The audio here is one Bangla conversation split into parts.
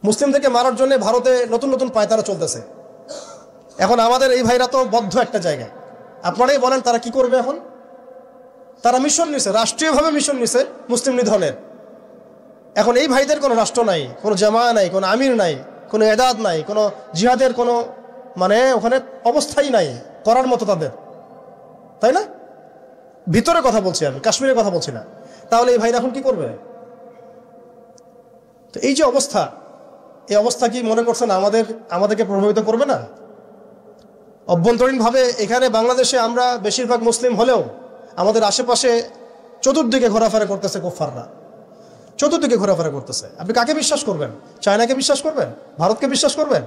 মুসলিমদেরকে মারার জন্য ভারতে নতুন নতুন পায়তারা চলতেছে। এখন আমাদের এই ভাইরা তো বদ্ধ একটা জায়গায়। আপনারাই বলেন তারা কি করবে এখন? তারা মিশন নিছে, রাষ্ট্রীয়ভাবে মিশন নিছে মুসলিম নিধনের। এখন এই ভাইদের কোনো রাষ্ট্র নাই, কোনো জামা নাই, কোনো আমির নাই, কোনো এদাদ নাই, কোনো জিহাদের কোনো মানে ওখানে অবস্থাই নাই করার মতো তাদের, তাই না? ভিতরে কথা বলছি আমি, কাশ্মীরের কথা বলছি না। তাহলে এই ভাইরা এখন কি করবে? তো এই যে অবস্থা, এই অবস্থা কি মনে করছেন আমাদেরকে প্রভাবিত করবে না? অভ্যন্তরীণভাবে এখানে বাংলাদেশে আমরা বেশিরভাগ মুসলিম হলেও আমাদের আশেপাশে চতুর্দিকে ঘোরাফেরা করতেছে কুফফাররা, চতুর্দিকে ঘোরাফেরা করতেছে। আপনি কাকে বিশ্বাস করবেন? চায়নাকে বিশ্বাস করবেন? ভারতকে বিশ্বাস করবেন?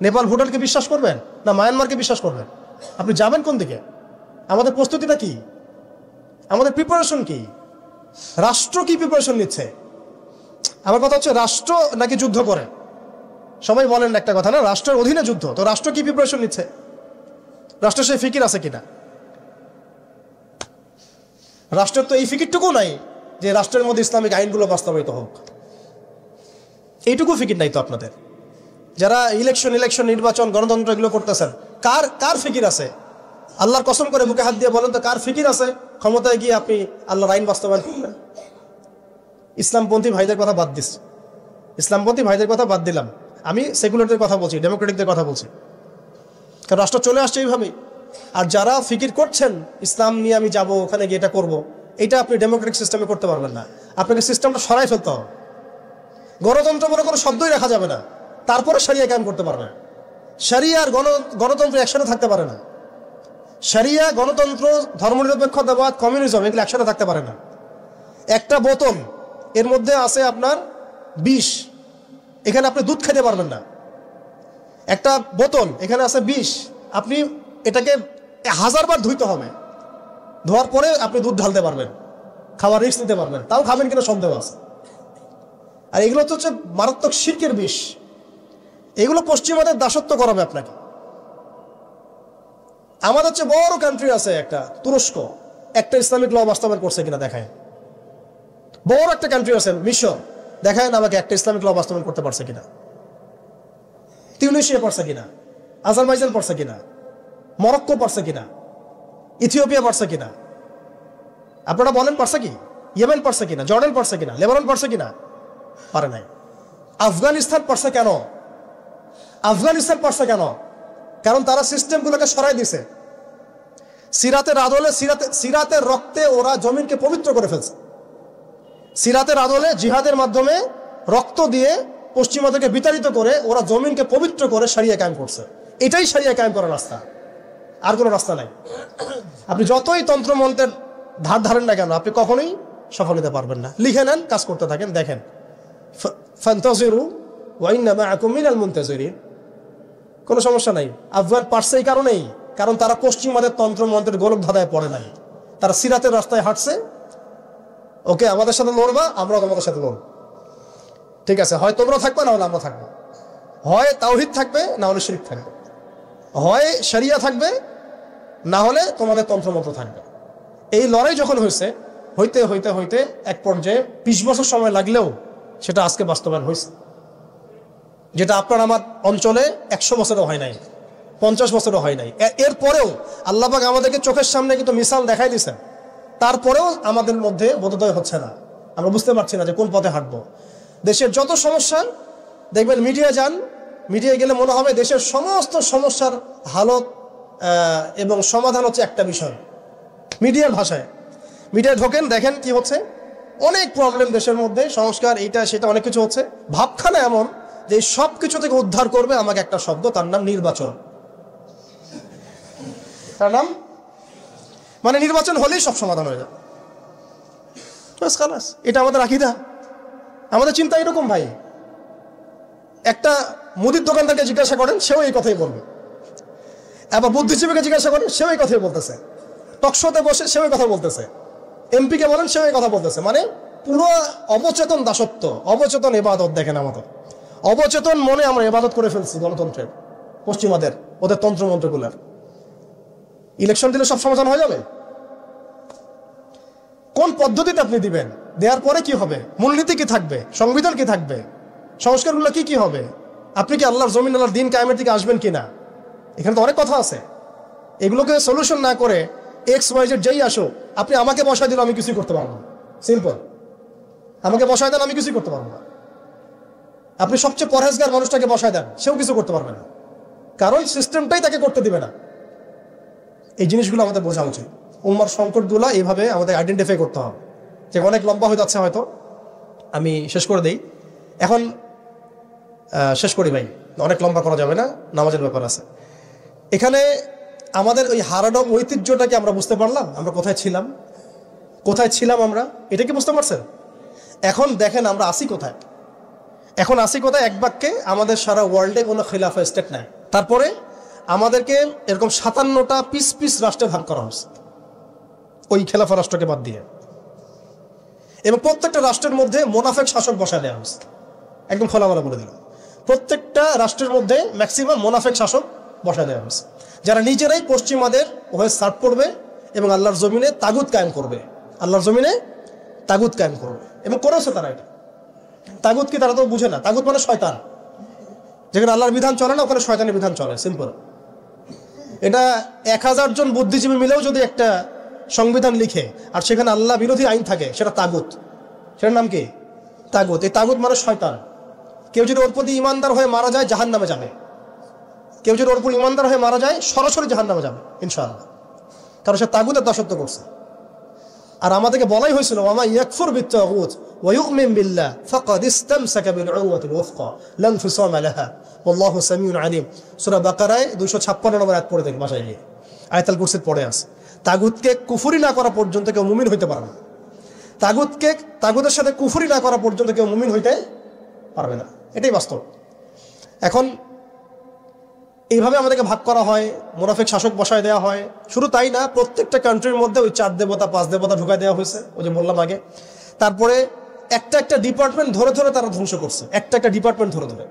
নেপাল ভুটানকে বিশ্বাস করবেন? না মায়ানমারকে বিশ্বাস করবেন? আপনি যাবেন কোন দিকে? আমাদের প্রস্তুতিটা কি? আমাদের প্রিপারেশন কি? রাষ্ট্র কি প্রিপারেশন নিচ্ছে? আমার কথা হচ্ছে রাষ্ট্র নাকি যুদ্ধ করে? সবাই বলেন একটা কথা না, রাষ্ট্রের অধীনে যুদ্ধ। তো রাষ্ট্র কি প্রিপারেশন নিচ্ছে? রাষ্ট্রের সেই ফিকির আছে কিনা? রাষ্ট্রের তো এই ফিকিরটুকু নাই যে রাষ্ট্রের মধ্যে ইসলামিক আইনগুলো বাস্তবায়িত হোক। এইটুকু ফিকির নাই তো আপনাদের। যারা ইলেকশন নির্বাচন গণতন্ত্র এগুলো করতেছেন, কার ফিকির আছে? আল্লাহর কসম করে বুকে হাত দিয়ে বলেন তো কার ফিকির আছে ক্ষমতায় গিয়ে আপনি আল্লাহর আইন বাস্তবায়ন করবেন? ইসলামপন্থী ভাইদের কথা বাদ দিস, ইসলামপন্থী ভাইদের কথা বাদ দিলাম, আমি সেকুলারদের কথা বলছি, ডেমোক্রেটিকদের কথা বলছি। কারণ রাষ্ট্র চলে আসছে এইভাবেই। আর যারা ফিকির করছেন ইসলাম নিয়ে আমি যাব, ওখানে গিয়ে এটা করবো, এটা আপনি ডেমোক্রেটিক সিস্টেমে করতে পারবেন না। আপনাকে সিস্টেমটা সরাই ফেলতে হবে। গণতন্ত্র বলে কোনো শব্দই রাখা যাবে না, তারপরে শরিয়া কায়েম করতে পারবে না। শরিয়া আর গণতন্ত্র একসাথে থাকতে পারে না। শরিয়া, গণতন্ত্র, ধর্মনিরপেক্ষতাবাদ, কমিউনিজম এগুলো একসাথে থাকতে পারে না। একটা বোতল, এর মধ্যে আছে আপনার বিষ, এখানে আপনি দুধ খেতে পারবেন না। একটা বোতল, এখানে আছে বিষ, আপনি এটাকে 1000 বার ধুইতে হবে, ধোয়ার পরে আপনি দুধ ঢালতে পারবেন, খাওয়ার রিস্ক নিতে পারবেন, তাও খাবেন কিনা সন্দেহ আছে। আর এগুলো তো হচ্ছে মারাত্মক শিরকের বিষ। এগুলো পশ্চিমাদের দাসত্ব করাবে আপনাকে। আমাদের হচ্ছে বড় কান্ট্রি আছে একটা তুরস্ক, একটা ইসলামিক ল বাস্তবায়ন করছে কিনা দেখায়। বড় একটা কান্ট্রি আছে মিশর, দেখায় না আমাকে একটা ইসলামিক ল বাস্তবায়ন করতে পারছে কিনা। তিউনিসিয়া পারছে কিনা, আজারবাইজান পারছে কিনা, মরক্কো পারছে কিনা, ইথিওপিয়া পারছে কিনা? আপনারা বলেন পারছে কি? ইয়েমেন পারছে কিনা, জর্ডান পারছে কিনা, লেবানন পারছে কিনা? পারে নাই। আফগানিস্তান পারছে কেন? আফগানিস্তান পারছে কেন? কারণ তারা সিস্টেমগুলোকে সরাই দিছে। সিরাতের আদলে, সিরাতের রক্তে ওরা জমিনকে পবিত্র করে ফেলছে। সিরাতের আদলে জিহাদের মাধ্যমে রক্ত দিয়ে পশ্চিমাদেরকে বিতাড়িত করে ওরা জমিনকে পবিত্র করে শরিয়া কায়েম করছে। এটাই শরিয়া কায়েম করার রাস্তা, আর কোনো রাস্তা নাই। আপনি যতই তন্ত্রমন্ত্রের ধার ধারেন না কেন, আপনি কখনোই সফল হতে পারবেন না। লিখে নেন, কাজ করতে থাকেন, দেখেন। ফান্তাজিরু ওয়া ইন্না মাআকুম মিনাল মুনতাজিরিন। কোনো সমস্যা নাই। আফগান পারছে এই কারণেই, কারণ তারা পশ্চিমাদের তন্ত্রমন্ত্রের গোলক ধাঁধায় পড়ে নাই। তারা সিরাতের রাস্তায় হাঁটছে। ওকে, আমাদের সাথে লড়বা, আমরাও তোমাদের সাথে লড়ব। ঠিক আছে, হয় তোমরা থাকবে, না হলে আমরা থাকবো। হয় তাওহীদ থাকবে, না হলে শিরক থাকবে। হয় শরিয়া থাকবে, না হলে তোমাদের তন্ত্রমন্ত্র থাকবে। এই লড়াই যখন হইতে হইতে হইতে এক পর্যায়ে 20 বছর সময় লাগলেও সেটা আজকে বাস্তবায়ন হয়েছে। যেটা আপনার আমার অঞ্চলে 100 বছরও হয় নাই, 50 বছরও হয় নাই। এরপরেও আল্লাহ পাক আমাদেরকে চোখের সামনে কিন্তু মিসাল দেখাই দিয়েছেন, তারপরেও আমাদের মধ্যে বোধোদয় হচ্ছে না। আমরা বুঝতে পারছি না যে কোন পথে হাঁটবো। দেশের যত সমস্যা দেখবেন, মিডিয়ায় যান, মিডিয়ায় গেলে মনে হবে দেশের সমস্ত সমস্যার হালত এবং সমাধান হচ্ছে একটা বিষয়, মিডিয়ার ভাষায়। মিডিয়ায় ঢোকেন, দেখেন কি হচ্ছে। অনেক প্রবলেম দেশের মধ্যে, সংস্কার, এইটা সেটা অনেক কিছু হচ্ছে। ভাবখানা এমন যে সব কিছু থেকে উদ্ধার করবে আমাকে একটা শব্দ, তার নাম নির্বাচন। তার নাম মানে নির্বাচন হলেই সব সমাধান হয়ে যাবে। এটা আমাদের আকীদা, আমাদের চিন্তা এরকম ভাই। একটা মুদির দোকানদারকে জিজ্ঞাসা করেন, সেও এই কথাই বলবে। আবার বুদ্ধিজীবীকে জিজ্ঞাসা করেন, সেও এই কথাই বলতেছে। টকশোতে বসে সেও এই কথা বলতেছে। এমপিকে বলেন, সেও এই কথা বলতেছে। মানে পুরো অবচেতন দাসত্ব, অবচেতন ইবাদত। দেখেন আমাদের অবচেতন মনে আমরা ইবাদত করে ফেলছি গণতন্ত্রের, পশ্চিমাদের, ওদের তন্ত্রমন্ত্রগুলার। ইলেকশন দিলে সব সমাধান হয়ে যাবে? কোন পদ্ধতিতে আপনি দিবেন? দেওয়ার পরে কি হবে? মূলনীতি কি থাকবে? সংবিধান কি থাকবে? সংস্কারগুলো কি কি হবে? আপনি কি আল্লাহর জমিন, আল্লাহর দিন কায়েমের দিকে আসবেন কিনা? এখানে তো অনেক কথা আছে। এগুলোকে সলিউশন না করে XYZ যেই আসো, আপনি আমাকে বসায় দিলে আমি কিছুই করতে পারবো না। সিম্পল, আমাকে বসায় দেন, আমি কিছুই করতে পারবো না। আপনি সবচেয়ে পরহেজগার মানুষটাকে বসায় দেন, সেও কিছু করতে পারবে না, কারণ সিস্টেমটাই তাকে করতে দিবে না। এই জিনিসগুলো আমাদের বোঝা উচিত। উম্মার সংকটগুলো এইভাবে আমাদের আইডেন্টিফাই করতে হবে। যে অনেক লম্বা হয়ে যাচ্ছে, হয়তো আমি শেষ করে দেই এখন। শেষ করি ভাই, অনেক লম্বা করা যাবে না, নামাজের ব্যাপার আছে। এখানে আমাদের ওই হারানো ঐতিহ্যটাকে আমরা বুঝতে পারলাম, আমরা কোথায় ছিলাম আমরা, এটা কি বুঝতে পারছেন? এখন দেখেন আমরা আসি কোথায়। এখন আসি কোথায়? এক বাক্যে আমাদের সারা ওয়ার্ল্ডে কোনো খিলাফা স্টেট নাই। তারপরে আমাদেরকে এরকম 57টা পিস পিস রাষ্ট্রে ভাগ করা হচ্ছে ওই খেলাফা রাষ্ট্রকে বাদ দিয়ে, এবং প্রত্যেকটা রাষ্ট্রের মধ্যে মোনাফেক শাসক বসায় দেওয়া হচ্ছে। একদম খোলামেলা বলে দিল, প্রত্যেকটা রাষ্ট্রের মধ্যে ম্যাক্সিমাম মোনাফেক শাসক বসায় দেওয়া হচ্ছে, যারা নিজেরাই পশ্চিমাদের হয়ে সার্ভ করবে এবং আল্লাহর জমিনে তাগুত কায়েম করবে, এবং করেছে তারা। এটা তাগুত কি তারা তো বুঝে না। তাগুত মানে শয়তান। যেখানে আল্লাহর বিধান চলে না, ওখানে শয়তানের বিধান চলে, সিম্পল। এটা 1000 জন বুদ্ধিজীবী মিলেও যদি একটা সংবিধান লিখে আর সেখানে আল্লাহ বিরোধী আইন থাকে, সেটা তাগুত। সেটার নাম কি? তাগুত। এই তাগুত মানে শয়তান। কেউ যদি ওর প্রতি ইমানদার হয়ে মারা যায়, জাহান্নামে যাবে। কেউ যদি ওর উপর ইমানদার হয়ে মারা যায়, সরাসরি জাহান্নামে যাবে ইনশাআল্লাহ, কারণ সে তাগুতের দাসত্ব করছে। আর আমাদেরকে বলাই হয়েছিল, ওয়ামা ইয়াকফুর বিত্তাগুত ওয়া ইউমিন বিল্লাহ ফাকাদ ইসতামসাকা বিল উরওয়াতিল ওয়াসকা লা ইনফিসামা লাহা ওয়াল্লাহু সামিউন আলিম। সূরা বাকারায় 256 নম্বর আয়াত পড়ে দেখুন, বাসায় গিয়ে আয়াতুল কুরসির পড়ে আছে। তাগুতকে কুফরি না করা পর্যন্ত কেউ মুমিন হইতে পারে না। তাগুতের সাথে কুফরি না করা পর্যন্ত কেউ মুমিন হইতে পারবে না, এটাই বাস্তব। এখন এইভাবে আমাদেরকে ভাগ করা হয়, মুনাফিক শাসক বসায় দেওয়া হয়। শুধু তাই না, প্রত্যেকটা কান্ট্রির মধ্যে ওই 4 দেবতা 5 দেবতা ঢুকাই দেওয়া হয়েছে, ওই যে বললাম আগে। তারপরে একটা ডিপার্টমেন্ট ধরে ধরে তারা ধ্বংস করছে, একটা ডিপার্টমেন্ট ধরে ধরে।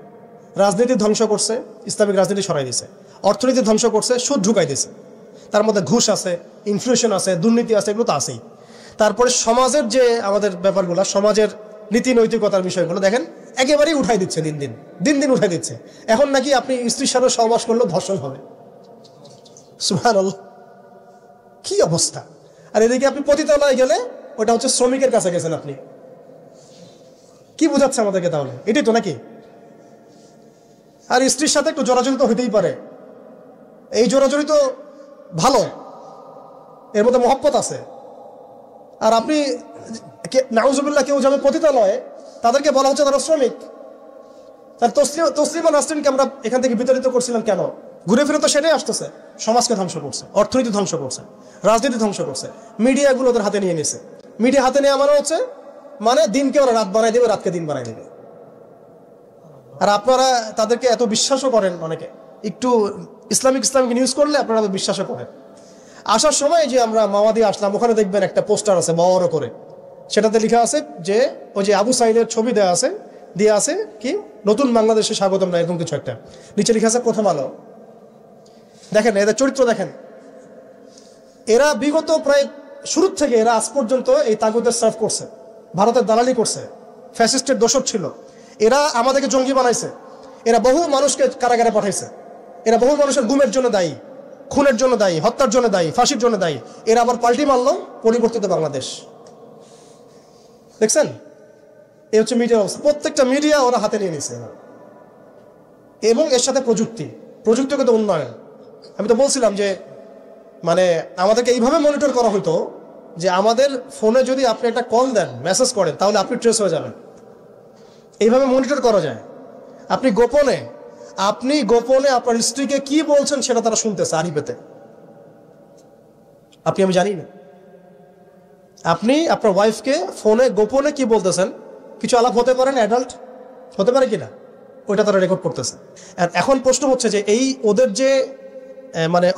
রাজনীতি ধ্বংস করছে, ইসলামিক রাজনীতি সরাই দিছে। অর্থনীতি ধ্বংস করছে, সুদ ঢুকাই দিছে। তার মধ্যে ঘুষ আছে, ইনফ্লেশন আছে, দুর্নীতি আছে, এগুলো তো আছেই। তারপরে সমাজের যে আমাদের ব্যাপারগুলো, সমাজের নীতি নৈতিকতার বিষয়গুলো দেখেন একেবারেই উঠাই দিচ্ছে, দিন দিন উঠাই দিচ্ছে। এখন নাকি আপনি স্ত্রীর সাথে সহবাস করলেও ধর্ষণ হবে। সুবহানাল্লাহ, কি অবস্থা! আর এদিকে আপনি পতিতালয়ে গেলে ওটা হচ্ছে শ্রমিকের কাছে গেছেন আপনি। কি বোঝাচ্ছে আমাদেরকে তাহলে? এটাই তো নাকি? আর স্ত্রীর সাথে একটু জোরাজুরি তো হইতেই পারে, এই জোরাজুরি তো ভালো, এর মধ্যে মহব্বত আছে। আর আপনি নাউজুবিল্লাহ কেউ যাবে পতিতালয়ে, তাদেরকে বলা হচ্ছে তারা শ্রমিক। তার তসলিমা নাসরিনকে আমরা এখান থেকে বিতাড়িত করছিলাম কেন? ঘুরে ফিরে তো সেটাই আসতেছে। সমাজকে ধ্বংস করছে, অর্থনীতি ধ্বংস করছে, রাজনীতি ধ্বংস করছে, মিডিয়াগুলো ওদের হাতে নিয়ে নিছে। মিডিয়া হাতে নেওয়া মানে হচ্ছে দিনকে ওরা রাত বানাই দেবে, রাতকে দিন বানাই দেবে। আর আপনারা তাদেরকে এত বিশ্বাসও করেন, অনেকে একটু ইসলামিক নিউজ করলে আপনারা বিশ্বাসও করেন। আসার সময় যে আমরা মাওয়াদি আসলাম, ওখানে দেখবেন একটা পোস্টার আছে বড় করে, সেটাতে লেখা আছে যে ওই যে আবু সাইদের ছবি দেওয়া আছে কি নতুন বাংলাদেশে স্বাগতম, না এরকম কিছু একটা। নিচে লেখা আছে প্রথম আলো। দেখেন এদের চরিত্র দেখেন। এরা বিগত প্রায় শুরু থেকে এরা আজ পর্যন্ত এই তাগুতের সার্ভ করছে, ভারতের দালালি করছে, ফ্যাসিস্টের দোসর ছিল। এরা আমাদেরকে জঙ্গি বানাইছে, এরা বহু মানুষকে কারাগারে পাঠাইছে, এরা বহু মানুষের গুমের জন্য দায়ী, খুনের জন্য দায়ী, হত্যার জন্য দায়ী, ফাঁসির জন্য দায়ী। এরা আবার পাল্টি মারলো পরিবর্তিত বাংলাদেশ। দেখছেন, এই হচ্ছে মিডিয়ার অবস্থা। প্রত্যেকটা মিডিয়া ওরা হাতে নিয়ে নিছে, এবং এর সাথে প্রযুক্তিগত উন্নয়ন। আমি তো বলছিলাম যে আমাদেরকে এইভাবে মনিটর করা হতো যে আমাদের ফোনে যদি আপনি একটা কল দেন, মেসেজ করেন, তাহলে আপনি ট্রেস হয়ে যাবেন। এইভাবে মনিটর করা যায়। আপনি গোপনে আপনার স্ত্রীকে কি বলছেন সেটা তারা শুনতেছে আরিফেতে। আমি জানি না আপনি আপনার ওয়াইফকে ফোনে গোপনে কি বলতেছেন। কিছু আলাপ হতে পারেন, অ্যাডাল্ট হতে পারে কিনা, ওইটা তারা রেকর্ড করতেছে। এখন প্রশ্ন হচ্ছে যে এই ওদের যে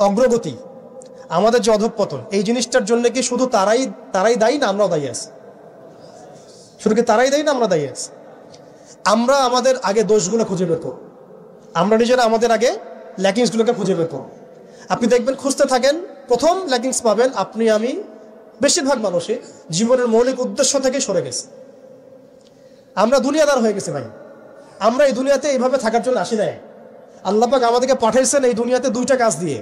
অগ্রগতি, আমাদের যে অধঃপতন, এই জিনিসটার জন্য কি শুধু তারাই দায়ী, না আমরাও দায়ী আছি? শুধু কি তারাই দায়ী, না আমরা দায়ী আছি? আমরা আমাদের আগে দোষগুলো খুঁজে বের করব, আমরা নিজেরা আমাদের আগে ল্যাকিংসগুলোকে খুঁজে বের করব। আপনি দেখবেন, খুঁজতে থাকেন, প্রথম ল্যাকিংস পাবেন আপনি, আমি, বেশিরভাগ মানুষই জীবনের মৌলিক উদ্দেশ্য থেকে সরে গেছে। আমরা দুনিয়াদার হয়ে গেছি ভাই। আমরা এই দুনিয়াতে এইভাবে থাকার জন্য আসি নাই। আল্লাহ পাক আমাদেরকে পাঠাইছেন এই দুনিয়াতে দুইটা কাজ দিয়ে।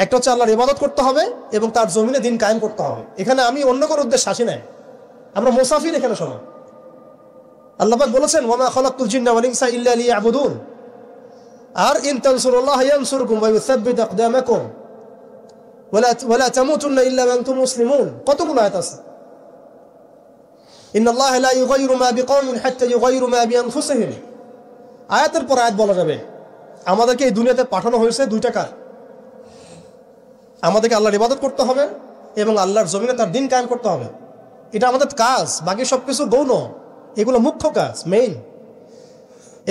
একটা হচ্ছে আল্লাহর ইবাদত করতে হবে এবং তার জমিনে দিন কায়েম করতে হবে। এখানে আমি অন্য কোনো উদ্দেশ্যে আসি নাই, আমরা মুসাফির এখানে সময়। আল্লাহ পাক বলেছেন ওয়া মা খালাকতুল জিন্না ওয়াল ইনসা ইল্লা লিয়াবুদুন। আর ইন তানসুরুল্লাহ ইয়ানসুরকুম ওয়া ইউসাব্বিত আকদামাকুম ওয়ালা তামুতুন্না ইল্লা ওয়া আনতুম মুসলিমুন। কতগুলো আয়াত আছে। ইন্নাল্লাহা লা ইউগাইরু মা বিকওমিন হাত্তা ইউগাইরু মা বিআনফুসিহিম। আয়াতের পর আয়াত বলা যাবে আমাদেরকে এই দুনিয়াতে পাঠানো হয়েছে দুইটা কাজ। আমাদেরকে আল্লাহর ইবাদত করতে হবে এবং আল্লাহর জমিনে তার দিন কায়েম করতে হবে। এটা আমাদের কাজ, বাকি সবকিছু গৌণ, এগুলো মুখ্য কাজ, মেইন।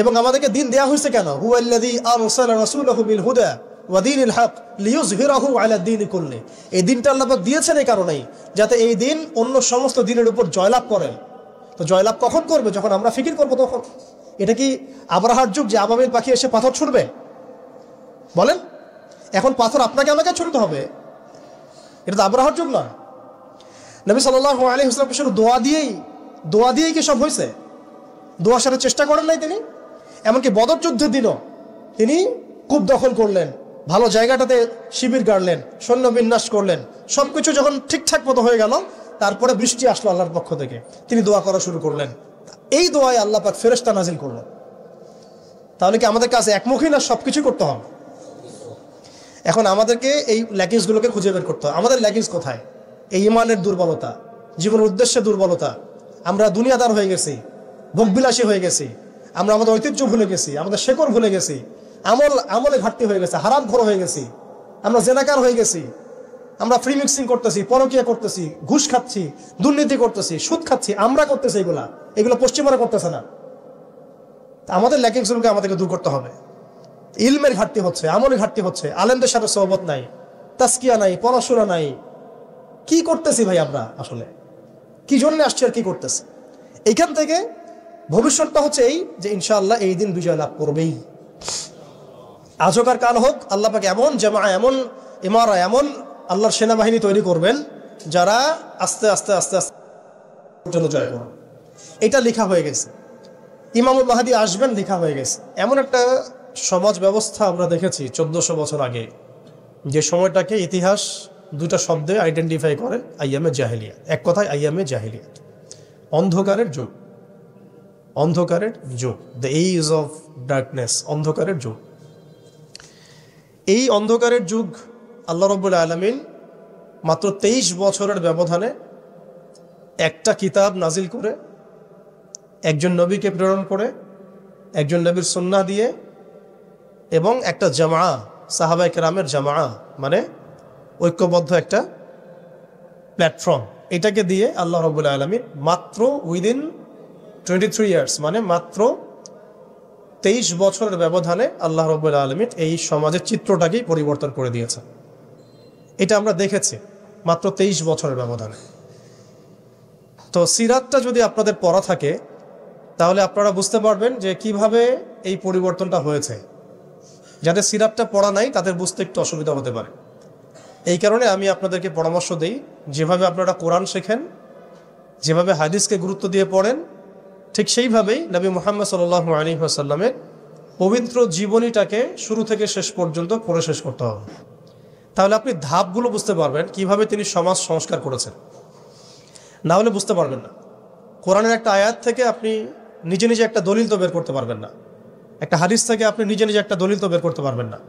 এবং আমাদেরকে দিন দেয়া হয়েছে কেন? হুয়াল্লাযী আরসালা রাসূলাহু বিল হুদা ওয়া দীনিল হক লিইয়ুযহিরাহু আলা দীনি কুল্লি। এই দিনটা আল্লাহ পাক দিয়েছেন এই কারণেই যাতে এই দিন অন্য সমস্ত দিনের উপর জয়লাভ করে। তো জয়লাভ কখন করবে? যখন আমরা ফিকির করবো তখন। এটা কি আবরাহার যুগ যে আবাবিল পাখি এসে পাথর ছুড়বে? বলেন, এখন পাথর আপনাকে আমাকে ছুড়তে হবে? এটা তো আবরাহার যুগ না। নবী সাল্লাল্লাহু আলাইহি ওয়াসাল্লাম শুধু দোয়া দিয়েই কি সব হয়েছে? দোয়া সাথে চেষ্টা করেন নাই তিনি? এমনকি বদর যুদ্ধের দিনও তিনি কূপ দখল করলেন, ভালো জায়গাটাতে শিবির গাড়লেন, সৈন্য বিন্যাস করলেন। সবকিছু যখন ঠিকঠাক মতো হয়ে গেল, তারপরে বৃষ্টি আসলো আল্লাহর পক্ষ থেকে, তিনি দোয়া করা শুরু করলেন। এই দোয়ায় আল্লাহ পাক ফেরেশতা নাজিল করলেন। তাহলে কি আমাদের কাছে একমুখী না সবকিছু করতে হবে? এখন আমাদেরকে এই ল্যাকিংসগুলোকে খুঁজে বের করতে হবে। আমাদের ল্যাকিংস কোথায়? এই ইমানের দুর্বলতা, জীবনের উদ্দেশ্যে দুর্বলতা। আমরা দুনিয়াদার হয়ে গেছি, ভোগবিলাসী হয়ে গেছি, আমরা আমাদের ঐতিহ্য ভুলে গেছি, আমাদের শেকড় ভুলে গেছি, আমলে ঘাটতি হয়ে গেছে, হারাম খোর হয়ে গেছি, আমরা জেনাকার হয়ে গেছি, আমরা ফ্রি মিক্সিং করতেছি, পরকীয়া করতেছি, ঘুষ খাচ্ছি, দুর্নীতি করতেছি, সুদ খাচ্ছি, আমরা করতেছি। এগুলো পশ্চিমারা করতেছে না। আমাদের ল্যাকিংসগুলোকে আমাদেরকে দূর করতে হবে। ইলমের ঘাটতি হচ্ছে, আমলের ঘাটতি হচ্ছে, আলেমদের সাথে সোহবত নাই, তাসকিয়া নাই, পড়াশোনা নাই। কি করতেছি ভাই আমরা? আসলে কি জন্য আসছি আর কি করতেছি? এইখান থেকে ভবিষ্যৎটা হচ্ছে এই যে ইনশাআল্লাহ এই দিন বিজয় লাভ করবেই। আজ হোক আর কাল হোক, আল্লাহ পাক এমন জামা, এমন ইমারা, এমন আল্লাহর সেনাবাহিনী তৈরি করবেন যারা আস্তে আস্তে আস্তে আস্তে পর্যন্ত জয় করবে। এটা লেখা হয়ে গেছে। ইমামুল মাহদী আসবেন, লেখা হয়ে গেছে। এমন একটা সমাজ ব্যবস্থা আমরা দেখেছি 1400 বছর আগে, যে সময়টাকে ইতিহাস দুটা শব্দে আইডেন্টিফাই করে, আইয়ামে জাহেলিয়া। এক কথায় আইয়ামে জাহেলিয়া, অন্ধকারের যুগ। অন্ধকারের যুগ, দ্য এজ অফ ডার্কনেস, অন্ধকারের যুগ। এই অন্ধকারের যুগ আল্লাহ রাব্বুল আলামিন মাত্র 23 বছরের ব্যবধানে একটা কিতাব নাজিল করে, একজন নবীকে প্রেরণ করে, একজন নবীর সুন্নাহ দিয়ে, এবং একটা জামা, সাহাবায়ে কেরামের জামা, মানে ঐক্যবদ্ধ একটা প্ল্যাটফর্ম, এটাকে দিয়ে আল্লাহ রাব্বুল আলামিন মাত্র উইদিন 23 ইয়ার্স, মানে মাত্র 23 বছরের ব্যবধানে আল্লাহ রাব্বুল আলামিন এই সমাজের চিত্রটাকেই পরিবর্তন করে দিয়েছে। এটা আমরা দেখেছি মাত্র 23 বছরের ব্যবধানে। তো সিরাতটা যদি আপনাদের পড়া থাকে তাহলে আপনারা বুঝতে পারবেন যে কিভাবে এই পরিবর্তনটা হয়েছে। যাদের সিরাতটা পড়া নাই তাদের বুঝতে একটু অসুবিধা হতে পারে। এই কারণে আমি আপনাদেরকে পরামর্শ দিই, যেভাবে আপনারা কোরআন শেখেন, যেভাবে হাদিসকে গুরুত্ব দিয়ে পড়েন, ঠিক সেইভাবেই নবী মুহাম্মদ সাল্লাল্লাহু আলাইহি ওয়াসাল্লামের পবিত্র জীবনীটাকে শুরু থেকে শেষ পর্যন্ত পড়ে শেষ করতে হবে। তাহলে আপনি ধাপগুলো বুঝতে পারবেন কিভাবে তিনি সমাজ সংস্কার করেছেন। না হলে বুঝতে পারবেন না। কোরআনের একটা আয়াত থেকে আপনি নিজে নিজে একটা দলিল তো বের করতে পারবেন না, একটা হাদিস থেকে আপনি নিজে নিজে একটা দলিল তো বের করতে পারবেন না।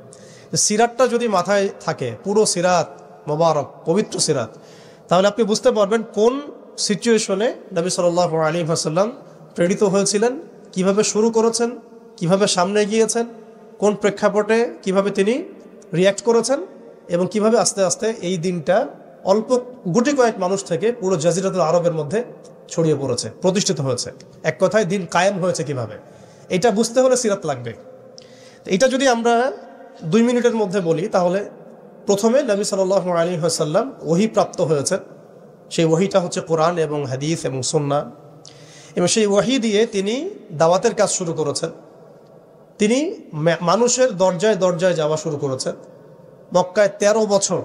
সিরাতটা যদি মাথায় থাকে, পুরো সিরাত মোবারক, পবিত্র সিরাত, তাহলে আপনি বুঝতে পারবেন কোন সিচুয়েশনে নবী সাল্লাল্লাহু আলাইহি ওয়াসাল্লাম প্রেরিত হয়েছিলেন, কিভাবে শুরু করেছেন, কিভাবে সামনে গিয়েছেন, কোন প্রেক্ষাপটে কিভাবে তিনি রিয়্যাক্ট করেছেন, এবং কিভাবে আস্তে আস্তে এই দিনটা অল্প গুটি কয়েক মানুষ থেকে পুরো জাজিরাতুল আরবের মধ্যে ছড়িয়ে পড়েছে, প্রতিষ্ঠিত হয়েছে। এক কথায় দিন কায়েম হয়েছে কিভাবে, এটা বুঝতে হলে সিরাত লাগবে। এটা যদি আমরা 2 মিনিটের মধ্যে বলি, তাহলে প্রথমে নবী সাল্লাল্লাহু আলাইহি ওয়াসাল্লাম ওহী প্রাপ্ত হয়েছেন। সেই ওহীটা হচ্ছে কোরআন এবং হাদিস এবং সুন্নাহ, এবং সেই ওহী দিয়ে তিনি দাওয়াতের কাজ শুরু করেছেন। তিনি মানুষের দরজায় দরজায় যাওয়া শুরু করেছেন। মক্কায় 13 বছর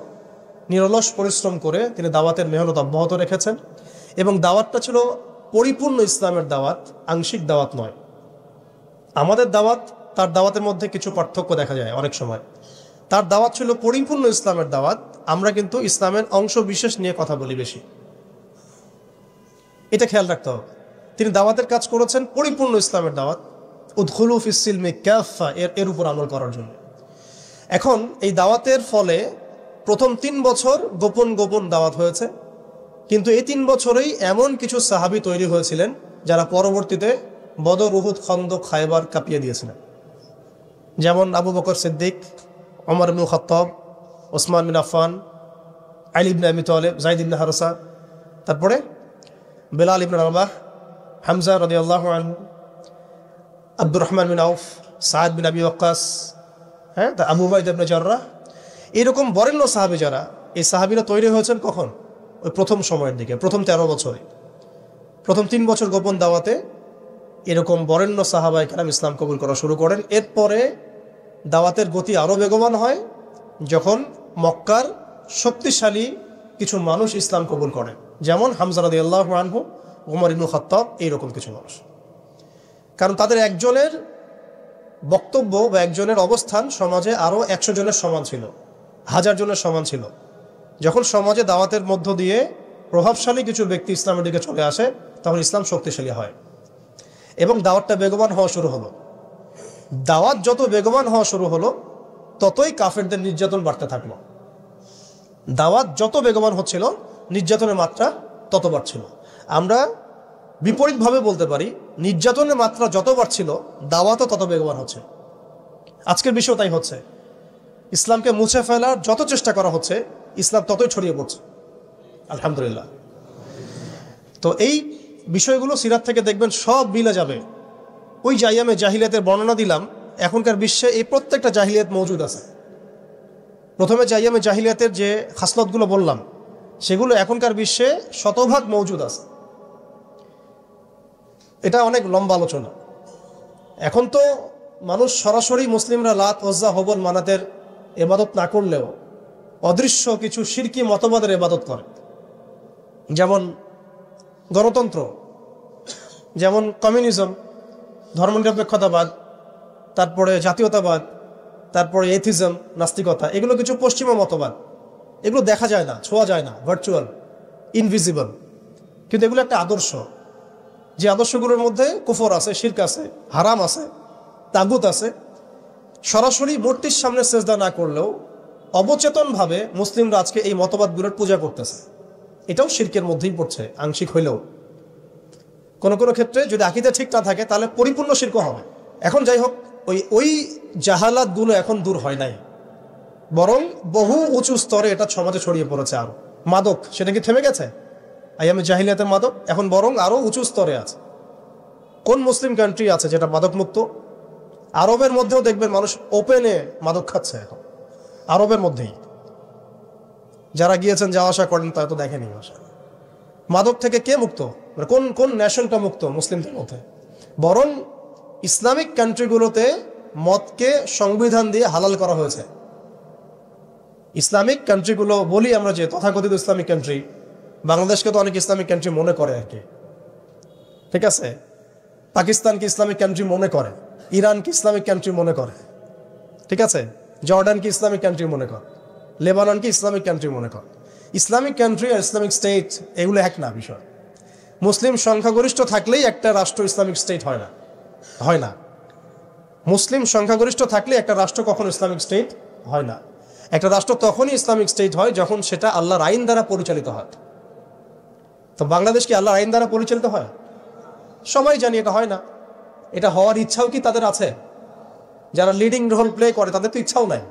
নিরলস পরিশ্রম করে তিনি দাওয়াতের মেহনত অব্যাহত রেখেছেন, এবং দাওয়াতটা ছিল পরিপূর্ণ ইসলামের দাওয়াত, আংশিক দাওয়াত নয়। আমাদের দাওয়াত তার দাওয়াতের মধ্যে কিছু পার্থক্য দেখা যায় অনেক সময়। তার দাওয়াত ছিল পরিপূর্ণ ইসলামের দাওয়াত, আমরা কিন্তু ইসলামের অংশ বিশেষ নিয়ে কথা বলি বেশি। এটা খেয়াল রাখতে হবে। তিনি দাওয়াতের কাজ করেছেন পরিপূর্ণ ইসলামের দাওয়াত, উদখুলু ফিস সিলমি কাফা, এর উপর আমল করার জন্য। এখন এই দাওয়াতের ফলে প্রথম 3 বছর গোপন গোপন দাওয়াত হয়েছে, কিন্তু এই 3 বছরেই এমন কিছু সাহাবী তৈরি হয়েছিলেন যারা পরবর্তীতে বদর, উহুদ, খন্দক, খায়বার কাঁপিয়ে দিয়েছিলেন। যেমন আবু বকর সিদ্দিক, ওমর ইবনে খাত্তাব, ওসমান বিন আফফান, আলী ইবনে আবি তালেব, যায়েদ ইবনে হারসা, তারপরে বেলাল ইবনে রাবাহ, হামজা রাদিয়াল্লাহু আনহু, আব্দুর রহমান বিন আউফ, সাদ বিন আবি ওয়াক্কাস, আবু উবাইদা ইবনে জাররাহ, এরকম বরেণ্য সাহাবী যারা, এই সাহাবীরা তৈরি হয়েছেন কখন? ওই প্রথম সময়ের দিকে, প্রথম 13 বছরে, প্রথম 3 বছর গোপন দাওয়াতে এরকম বরেণ্য সাহাবায়ে কেরাম ইসলাম কবুল করা শুরু করেন। এরপরে দাওয়াতের গতি আরও বেগবান হয় যখন মক্কার শক্তিশালী কিছু মানুষ ইসলাম কবুল করেন, যেমন হামজা রাদিয়াল্লাহু আনহু, ওমর ইবনে খাত্তাব, এইরকম কিছু মানুষ। কারণ তাদের একজনের বক্তব্য বা একজনের অবস্থান সমাজে আরও 100 জনের সমান ছিল, 1000 জনের সমান ছিল। যখন সমাজে দাওয়াতের মধ্য দিয়ে প্রভাবশালী কিছু ব্যক্তি ইসলামের দিকে চলে আসে, তখন ইসলাম শক্তিশালী হয় এবং দাওয়াতটা বেগবান হওয়া শুরু হলো। দাওয়াত যত বেগবান হওয়া শুরু হলো, ততই কাফেরদের নির্যাতন বাড়তে থাকলো। দাওয়াত যত বেগবান হচ্ছিল, নির্যাতনের মাত্রা তত বাড়ছিল। আমরা বিপরীতভাবে বলতে পারি, নির্যাতনের মাত্রা যত বাড়ছিল, দাওয়াতও তত বেগবান হচ্ছে। আজকের বিষয় তাই হচ্ছে। ইসলামকে মুছে ফেলার যত চেষ্টা করা হচ্ছে, ইসলাম ততই ছড়িয়ে পড়ছে, আলহামদুলিল্লাহ। তো এই বিষয়গুলো সিরাত থেকে দেখবেন সব মিলে যাবে। ওই যে আইয়ামে জাহিলিয়াতের বর্ণনা দিলাম, এখনকার বিশ্বে এই প্রত্যেকটা জাহিলিয়াত মৌজুদ আছে। প্রথমে যে আইয়ামে জাহিলিয়াতের যে খাসলতগুলো বললাম, সেগুলো এখনকার বিশ্বে শতভাগ মৌজুদ আছে। এটা অনেক লম্বা আলোচনা। এখন তো মানুষ সরাসরি মুসলিমরা লাত, ওজ্জা, হবল, মানাতের ইবাদত না করলেও অদৃশ্য কিছু শিরকি মতবাদের ইবাদত করে, যেমন গণতন্ত্র, যেমন কমিউনিজম, ধর্মনিরপেক্ষতাবাদ, তারপরে জাতীয়তাবাদ, তারপরে এথিজম, নাস্তিকতা। এগুলো কিছু পশ্চিমা মতবাদ। এগুলো দেখা যায় না, ছোঁয়া যায় না, ভার্চুয়াল, ইনভিজিবল, কিন্তু এগুলো একটা আদর্শ। যে আদর্শগুলোর মধ্যে কুফর আছে, শিরক আছে, হারাম আছে, তাগুত আছে। সরাসরি মূর্তির সামনে সেজদা না করলেও অবচেতনভাবে মুসলিমরা আজকে এই মতবাদগুলোর পূজা করতেছে। এটাও শিরকের মধ্যেই পড়ছে, আংশিক হইলেও। কোনো কোনো ক্ষেত্রে যদি আকীদা ঠিক না থাকে, তাহলে পরিপূর্ণ শিরক হবে। এখন যাই হোক, ওই জাহালাতগুলো এখন দূর হয় নাই, বরং বহু উঁচু স্তরে এটা সমাজে ছড়িয়ে পড়েছে। আরো মাদক, সেটা কি থেমে গেছে? আইয়ামে জাহিলিয়াতের মাদক এখন বরং আরো উঁচু স্তরে আছে। কোন মুসলিম কান্ট্রি আছে যেটা মাদক মুক্ত? আরবের মধ্যেও দেখবেন মানুষ ওপেনে মাদক খাচ্ছে এখন, আরবের মধ্যেই। যারা গিয়েছেন, যাওয়া আসা করেন, তা তো দেখেনি। মাদক থেকে কে মুক্ত? কোন কোন ন্যাশনটা মুক্ত মুসলিমদের মধ্যে? বরং ইসলামিক কান্ট্রিগুলোতে মদকে সংবিধান দিয়ে হালাল করা হয়েছে। ইসলামিক কান্ট্রিগুলো বলি আমরা, যে তথাকথিত ইসলামিক কান্ট্রি, বাংলাদেশকে তো অনেক ইসলামিক কান্ট্রি মনে করে আর কি, ঠিক আছে? পাকিস্তানকে ইসলামিক কান্ট্রি মনে করে, ইরানকে ইসলামিক কান্ট্রি মনে করে, ঠিক আছে? জর্ডানকে ইসলামিক কান্ট্রি মনে করে, লেবাননকে ইসলামিক কান্ট্রি মনে করে। ইসলামিক কান্ট্রি আর ইসলামিক স্টেট এগুলো এক না বিষয়। মুসলিম সংখ্যাগরিষ্ঠ থাকলেই একটা রাষ্ট্র ইসলামিক স্টেট হয় না, হয় না। মুসলিম সংখ্যাগরিষ্ঠ থাকলে একটা রাষ্ট্র কখনো ইসলামিক স্টেট হয় না। একটা রাষ্ট্র তখনই ইসলামিক স্টেট হয় যখন সেটা আল্লাহর আইন দ্বারা পরিচালিত হয়। তো বাংলাদেশ কি আল্লাহর আইন দ্বারা পরিচালিত হয়? সবাই জানি এটা হয় না। এটা হওয়ার ইচ্ছাও কি তাদের আছে? যারা লিডিং রোল প্লে করে তাদের তো ইচ্ছাও নাই,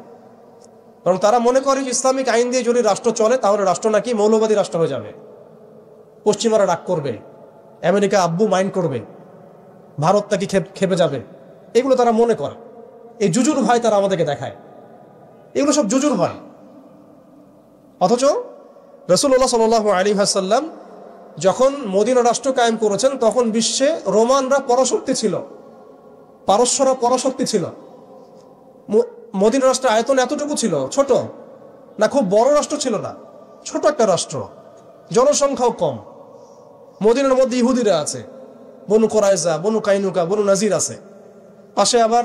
বরং তারা মনে করে যে ইসলামিক আইন দিয়ে যদি রাষ্ট্র চলে, তাহলে রাষ্ট্র নাকি মৌলবাদী রাষ্ট্র হয়ে যাবে, পশ্চিমারা রাগ করবে, আমেরিকা আব্বু মাইন্ড করবে, ভারত নাকি খেপে যাবে। এগুলো তারা মনে করে। এই জুজুর ভয় তারা আমাদেরকে দেখায়। এগুলো সব জুজুর ভয়। অথচ রাসূলুল্লাহ সাল্লাল্লাহু আলাইহি ওয়াসাল্লাম যখন মদিনা রাষ্ট্র কায়েম করেছেন, তখন বিশ্বে রোমানরা পরাশক্তি ছিল, পারস্যরা পরাশক্তি ছিল। মদিনা রাষ্ট্রের আয়তন এতটুকু ছিল, ছোট না, খুব বড় রাষ্ট্র ছিল না, ছোট একটা রাষ্ট্র, জনসংখ্যাও কম। মদিনার মধ্যে ইহুদিরা আছে, বনু কোরাইজা, বনু কাইনুকা, বনু নাজির আছে। পাশে আবার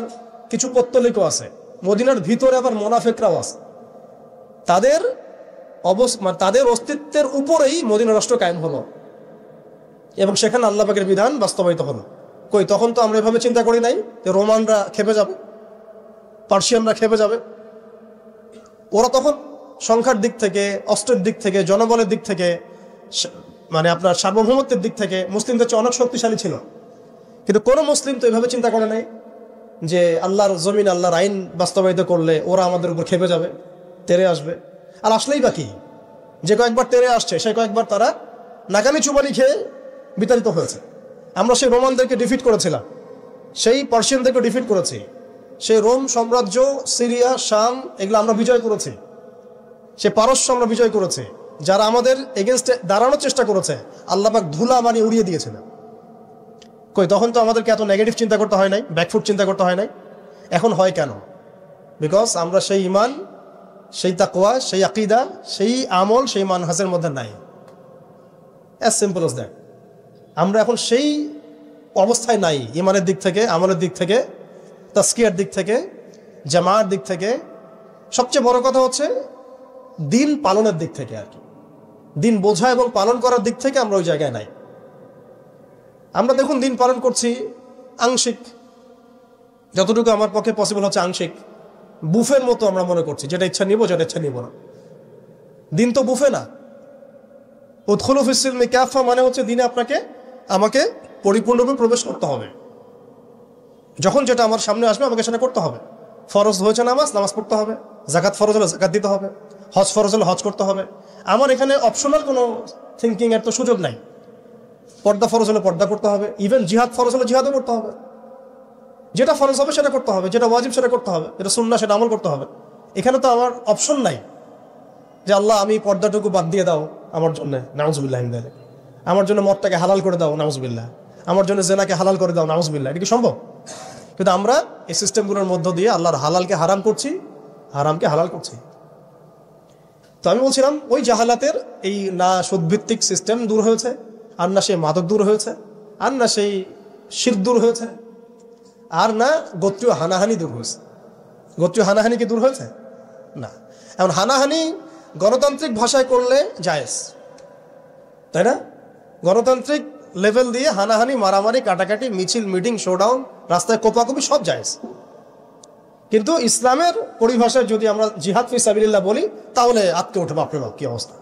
কিছু পত্তলিকও আছে, মদিনার ভিতরে আবার মোনাফেকরাও আছে। তাদের তাদের অস্তিত্বের উপরেই মদিনা রাষ্ট্র কায়েম হলো এবং সেখানে আল্লাহ পাকের বিধান বাস্তবায়িত হলো। কই তখন তো আমরা এভাবে চিন্তা করি নাই যে রোমানরা খেপে যাবে, পার্সিয়ানরা খেপে যাবে। ওরা তখন সংখ্যার দিক থেকে, অস্ত্রের দিক থেকে, জনবলের দিক থেকে, মানে আপনার সার্বভৌমত্বের দিক থেকে মুসলিমদের চেয়ে অনেক শক্তিশালী ছিল। কিন্তু কোনো মুসলিম তো এভাবে চিন্তা করে নাই যে আল্লাহর জমিন, আল্লাহর আইন বাস্তবায়িত করলে ওরা আমাদের উপর খেপে যাবে, তেরে আসবে। আর আসলেই বাকি যে কয়েকবার তেরে আসছে সেই কয়েকবার তারা নাকানি চুবানি খেয়ে বিতাড়িত হয়েছে। আমরা সেই রোমানদেরকে ডিফিট করেছিলাম, সেই পার্সিয়ানদেরকে ডিফিট করেছি, সেই রোম সাম্রাজ্য, সিরিয়া, শাম এগুলো আমরা বিজয় করেছি, সে পারস্য আমরা বিজয় করেছি। যারা আমাদের এগেনস্টে দাঁড়ানোর চেষ্টা করেছে আল্লাহ পাক ধুলা বানিয়ে উড়িয়ে দিয়েছিলেন। কই তখন তো আমাদেরকে এত নেগেটিভ চিন্তা করতে হয় নাই, ব্যাকফুট চিন্তা করতে হয় নাই। এখন হয় কেন? বিকজ আমরা সেই ইমান, সেই তাকওয়া, সেই আকিদা, সেই আমল, সেই মানহাজের মধ্যে নাই। As simple as that. আমরা এখন সেই অবস্থায় নাই, ইমানের দিক থেকে, আমলের দিক থেকে, তাসকিয়ার দিক থেকে, জামার দিক থেকে। সবচেয়ে বড় কথা হচ্ছে দিন পালনের দিক থেকে, আর কি দিন বোঝা এবং পালন করার দিক থেকে আমরা ওই জায়গায় নাই। আমরা দেখুন দিন পালন করছি আংশিক, যতটুকু আমার পক্ষে পসিবল হচ্ছে আংশিক। বুফের মতো আমরা মনে করছি, যেটা ইচ্ছা নিব, যেটা ইচ্ছা নিব না। দিন তো বুফে না। উদখুলু ফিস-সিলমি কাফা মানে হচ্ছে দিনে আমাকে পরিপূর্ণরূপে প্রবেশ করতে হবে। যখন যেটা আমার সামনে আসবে আমাকে সেটা করতে হবে। ফরজ হয়েছে নামাজ পড়তে হবে, যাকাত ফরজ হলে যাকাত দিতে হবে, হজ ফরজ হলে হজ করতে হবে। আমার এখানে অপশনাল কোনো থিঙ্কিং এর তো সুযোগ নাই। পর্দা ফরজ হলে পর্দা করতে হবে, ইভেন জিহাদ ফরজ হলে জিহাদও করতে হবে। যেটা ফরজ হবে সেটা করতে হবে, যেটা ওয়াজিব সেটা করতে হবে, যেটা সুন্নাহ সেটা আমল করতে হবে। এখানে তো আমার অপশন নাই যে আল্লাহ আমি পর্দাটুকু বাদ দিয়ে দাও আমার জন্য, নাউজুবিল্লাহ, আমার জন্য মদটাকে হালাল করে দাও, নাউজুবিল্লাহ, আমার জন্য জেনাকে হালাল করে দাও, নাউজুবিল্লাহ। এটা কি সম্ভব? কিন্তু আমরা এই সিস্টেমগুলোর মধ্য দিয়ে আল্লাহর হালালকে হারাম করছি, হারামকে হালাল করছি। তো আমি বলছিলাম ওই জাহালাতের এই না সুদভিত্তিক সিস্টেম দূর হয়েছে, আর না সেই মাদক দূর হয়েছে, আর না সেই শিরক দূর হয়েছে, আর না গোত্রীয় হানাহানি দূর হয়েছে। গোত্রীয় হানাহানি কি দূর হয়েছে? না। এখন হানাহানি গণতান্ত্রিক ভাষায় করলে জায়েজ, তাই না? গণতান্ত্রিক লেভেল দিয়ে হানাহানি, মারামারি, কাটাকাটি, মিছিল, মিটিং, শোডাউন, রাস্তায় কোপাকুপি সব জায়েজ। কিন্তু ইসলামের পরিভাষায় যদি আমরা জিহাদ ফি সাবিলিল্লাহ বলি তাহলে আটকে ওঠে, বাপরে বাপ কি অবস্থা,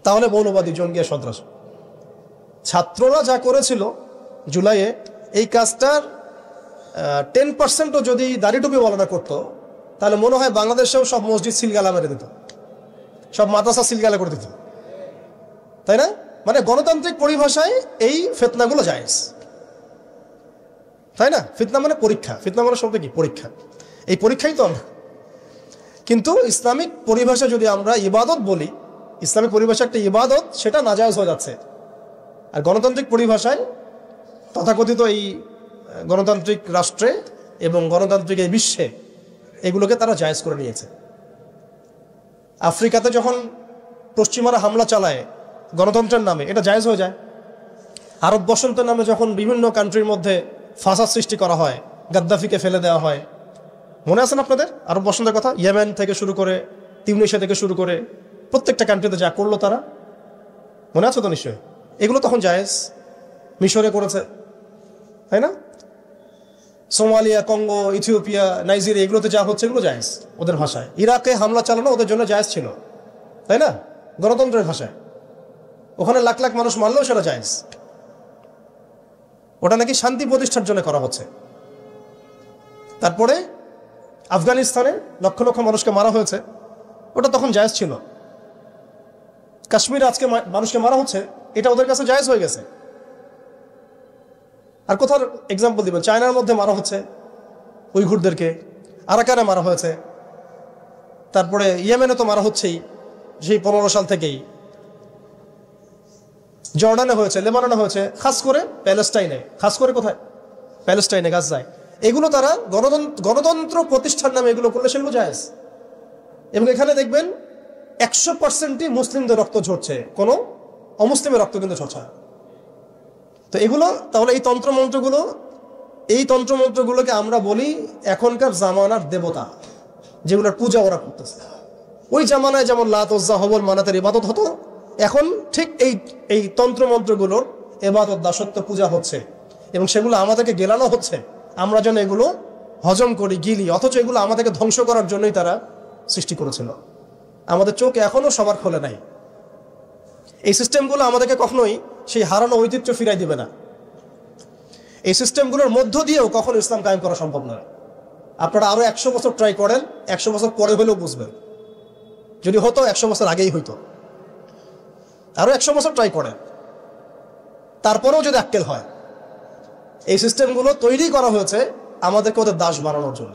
তাহলে মৌলবাদী, জঙ্গি, সন্ত্রাস। ছাত্ররা যা করেছিল জুলাইয়ে, এই কাজটার 10%ও যদি দাড়িটুপি বলাটা করতো তাহলে মনে হয় বাংলাদেশেও সব মসজিদ সিলগালা মেরে দিত, সব মাদ্রাসা সিলগালা করে দিত, তাই না? মানে গণতান্ত্রিক পরিভাষায় এই ফিতনাগুলো জায়েজ, তাই না? ফিতনা মানে পরীক্ষা, ফিতনা মানে শব্দ কি? পরীক্ষা। এই পরীক্ষাই তো আমরা। কিন্তু ইসলামিক পরিভাষা যদি আমরা ইবাদত বলি, ইসলামিক পরিভাষা একটা ইবাদত, সেটা নাজায়েজ হয়ে যাচ্ছে। আর গণতান্ত্রিক পরিভাষায় তথাকথিত এই গণতান্ত্রিক রাষ্ট্রে এবং গণতান্ত্রিক এই বিশ্বে এগুলোকে তারা জায়েজ করে নিয়েছে। আফ্রিকাতে যখন পশ্চিমারা হামলা চালায় গণতন্ত্রের নামে, এটা জায়েজ হয়ে যায়। আরব বসন্তের নামে যখন বিভিন্ন কান্ট্রির মধ্যে ফাসাদ সৃষ্টি করা হয়, গাদ্দাফিকে ফেলে দেওয়া হয়, মনে আছেন আপনাদের আরব বসন্তের কথা? ইয়েমেন থেকে শুরু করে, তিউনিসিয়া থেকে শুরু করে প্রত্যেকটা কান্ট্রিতে যা করলো তারা, মনে আছে তো নিশ্চয়ই? এগুলো তখন জায়েজ। মিশরে করেছে, তাই না? সোমালিয়া, কঙ্গো, ইথিওপিয়া, নাইজেরিয়া, এগুলোতে যা হচ্ছে এগুলো জায়েজ ওদের ভাষায়। ইরাকে হামলা চালানো ওদের জন্য জায়েজ ছিল, তাই না? গণতন্ত্রের ভাষায়। ওখানে লাখ লাখ মানুষ মারলেও সেটা জায়েজ। ওটা নাকি শান্তি প্রতিষ্ঠার জন্য করা হচ্ছে। তারপরে আফগানিস্তানে লক্ষ লক্ষ মানুষকে মারা হয়েছে, ওটা তখন জায়েজ ছিল। কাশ্মীরে আজকে মানুষকে মারা হচ্ছে, এটা ওদের কাছে জায়েজ হয়ে গেছে। আর কোথার এক্সাম্পল দিবেন? চায়নার মধ্যে মারা হচ্ছে উইঘুরদেরকে, আরাকানে মারা হয়েছে, তারপরে ইয়েমেনে তো মারা হচ্ছেই সেই 15 সাল থেকেই, জর্ডানে হয়েছে, লেবাননে হয়েছে, খাস করে প্যালেস্টাইনে, খাস করে কোথায়? প্যালেস্টাইনে, গাজায়। এগুলো তারা গণতন্ত্র প্রতিষ্ঠার নামে এগুলো করলে সেগুলো জায়েজ। এবং এখানে দেখবেন 100%ই মুসলিমদের রক্ত ঝরছে, কোনো অমুসলিমের রক্ত কিন্তু ঝরছে না। তো এগুলো তাহলে এই তন্ত্রমন্ত্রগুলো এই তন্ত্রমন্ত্রগুলোকে আমরা বলি এখনকার জামানার দেবতা, যেগুলোর পূজা ওরা করতেছে। ওই জামানায় যেমন লাত, উজ্জা, হবল, মানাতের ইবাদত হতো, এখন ঠিক এই তন্ত্রমন্ত্রগুলোর ইবাদত, দাসত্ব, পূজা হচ্ছে এবং সেগুলো আমাদেরকে গেলানো হচ্ছে। আমরা যেন এগুলো হজম করি, গিলি, অথচ এগুলো আমাদেরকে ধ্বংস করার জন্যই তারা সৃষ্টি করেছিল। আমাদের চোখ এখনো সবার খোলে নাই। এই সিস্টেমগুলো আমাদেরকে কখনোই সেই হারানো ঐতিহ্য ফিরাই দিবে না। এই সিস্টেমগুলোর মধ্য দিয়েও কখনো ইসলাম কায়েম করা সম্ভব নয়। আপনারা আরো 100 বছর ট্রাই করেন, 100 বছর পরে হলেও বুঝবেন। যদি হতো 100 বছর আগেই হইতো। আরো 100 বছর ট্রাই করেন, তারপরেও যদি আক্কেল হয়। এই সিস্টেমগুলো তৈরি করা হয়েছে আমাদেরকে ওদের দাস বানানোর জন্য।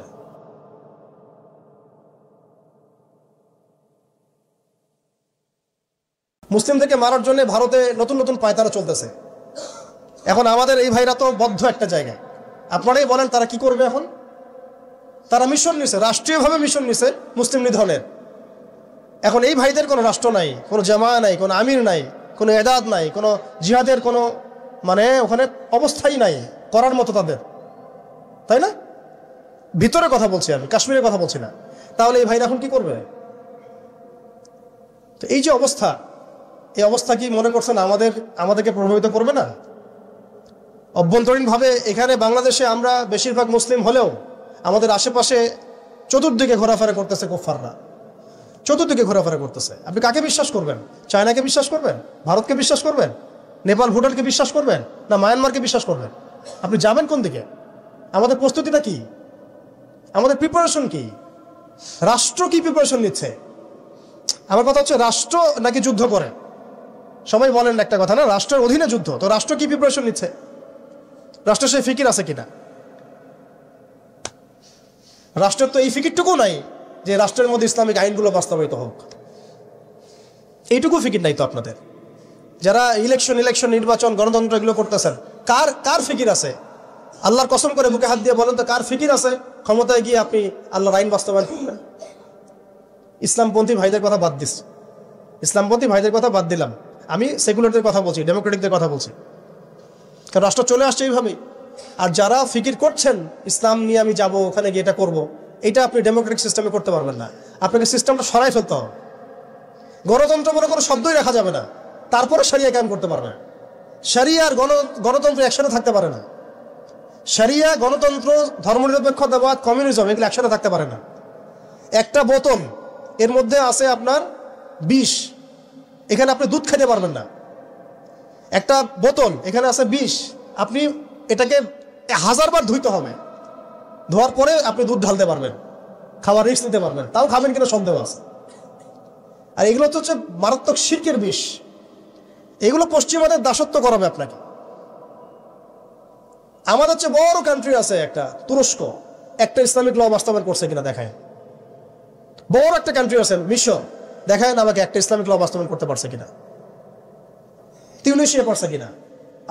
মুসলিমদেরকে মারার জন্য ভারতে নতুন নতুন পায়তারা চলতেছে। এখন আমাদের এই ভাইরা তো বদ্ধ একটা জায়গায়। আপনারাই বলেন তারা কি করবে এখন? তারা মিশন নিছে, রাষ্ট্রীয়ভাবে মিশন নিছে মুসলিম নিধনের। এখন এই ভাইদের কোনো রাষ্ট্র নাই, কোনো জামা নাই, কোনো আমির নাই, কোনো এদাদ নাই, কোনো জিহাদের কোনো ওখানে অবস্থাই নাই করার মতো তাদের, তাই না? ভিতরে কথা বলছি আমি, কাশ্মীরের কথা বলছি না। তাহলে এই ভাইরা এখন কি করবে? তো এই যে অবস্থা, এই অবস্থা কি মনে করছেন আমাদেরকে প্রভাবিত করবে না? অভ্যন্তরীণভাবে এখানে বাংলাদেশে আমরা বেশিরভাগ মুসলিম হলেও আমাদের আশেপাশে চতুর্দিকে ঘোরাফেরা করতেছে কুফফাররা, চতুর্দিকে ঘোরাফেরা করতেছে। আপনি কাকে বিশ্বাস করবেন? চায়নাকে বিশ্বাস করবেন? ভারতকে বিশ্বাস করবেন? নেপাল, ভুটানকে বিশ্বাস করবেন? না মায়ানমারকে বিশ্বাস করবেন? আপনি যাবেন কোন দিকে? আমাদের প্রস্তুতিটা কি? আমাদের প্রিপারেশন কি? রাষ্ট্র কি প্রিপারেশন নিচ্ছে? আমার কথা হচ্ছে রাষ্ট্র নাকি যুদ্ধ করে? সবাই বলেন একটা কথা না, রাষ্ট্রের অধীনে যুদ্ধ। তো রাষ্ট্র কি প্রিপারেশন নিচ্ছে? রাষ্ট্রের সেই ফিকির আছে কিনা? রাষ্ট্রের তো এই ফিকিরটুকু নাই যে রাষ্ট্রের মধ্যে ইসলামিক আইনগুলো বাস্তবায়িত হোক। এইটুকু ফিকির নাই তো আপনাদের। যারা ইলেকশন নির্বাচন, গণতন্ত্র এগুলো করতেছেন, কার ফিকির আছে? আল্লাহর কসম করে বুকে হাত দিয়ে বলেন তো, কার ফিকির আছে ক্ষমতায় গিয়ে আপনি আল্লাহর আইন বাস্তবায়ন করবেন? ইসলামপন্থী ভাইদের কথা বাদ দিস, ইসলামপন্থী ভাইদের কথা বাদ দিলাম, আমি সেকুলারদের কথা বলছি, ডেমোক্রেটিকদের কথা বলছি। কারণ রাষ্ট্র চলে আসছে এইভাবেই। আর যারা ফিকির করছেন ইসলাম নিয়ে আমি যাব, ওখানে গিয়ে এটা করবো, এটা আপনি ডেমোক্রেটিক সিস্টেমে করতে পারবেন না। আপনাকে সিস্টেমটা সরাই ফেলতে হবে। গণতন্ত্র বলে কোনো শব্দই রাখা যাবে না, তারপরে শরিয়া কায়েম করতে পারবে। শরিয়া আর গণতন্ত্র একসাথে থাকতে পারে না। শরিয়া, গণতন্ত্র, ধর্মনিরপেক্ষতাবাদ, কমিউনিজম এগুলো একসাথে থাকতে পারে না। একটা বোতল, এর মধ্যে আছে আপনার বিষ, এখানে আপনি দুধ খেতে পারবেন না। একটা বোতল, এখানে আছে বিষ, আপনি এটাকে 1000 বার ধুইতে হবে, ধোয়ার পরে আপনি দুধ ঢালতে পারবেন, খাওয়ার রিস্ক নিতে পারবেন, তাও খাবেন কিনা সন্দেহ আছে। আর এগুলো তো হচ্ছে মারাত্মক শিরকের বিষ। এগুলো পশ্চিমাদের দাসত্ব করাবে আপনাকে। আমাদের হচ্ছে বড় কান্ট্রি আছে একটা তুরস্ক, একটা ইসলামিক ল বাস্তবায়ন করছে কিনা দেখায়। বড় একটা কান্ট্রি আছে মিশর, দেখায় না আমাকে একটা ইসলামিক ল বাস্তবায়ন করতে পারছে কিনা। তিউনিসিয়া পারছে কিনা,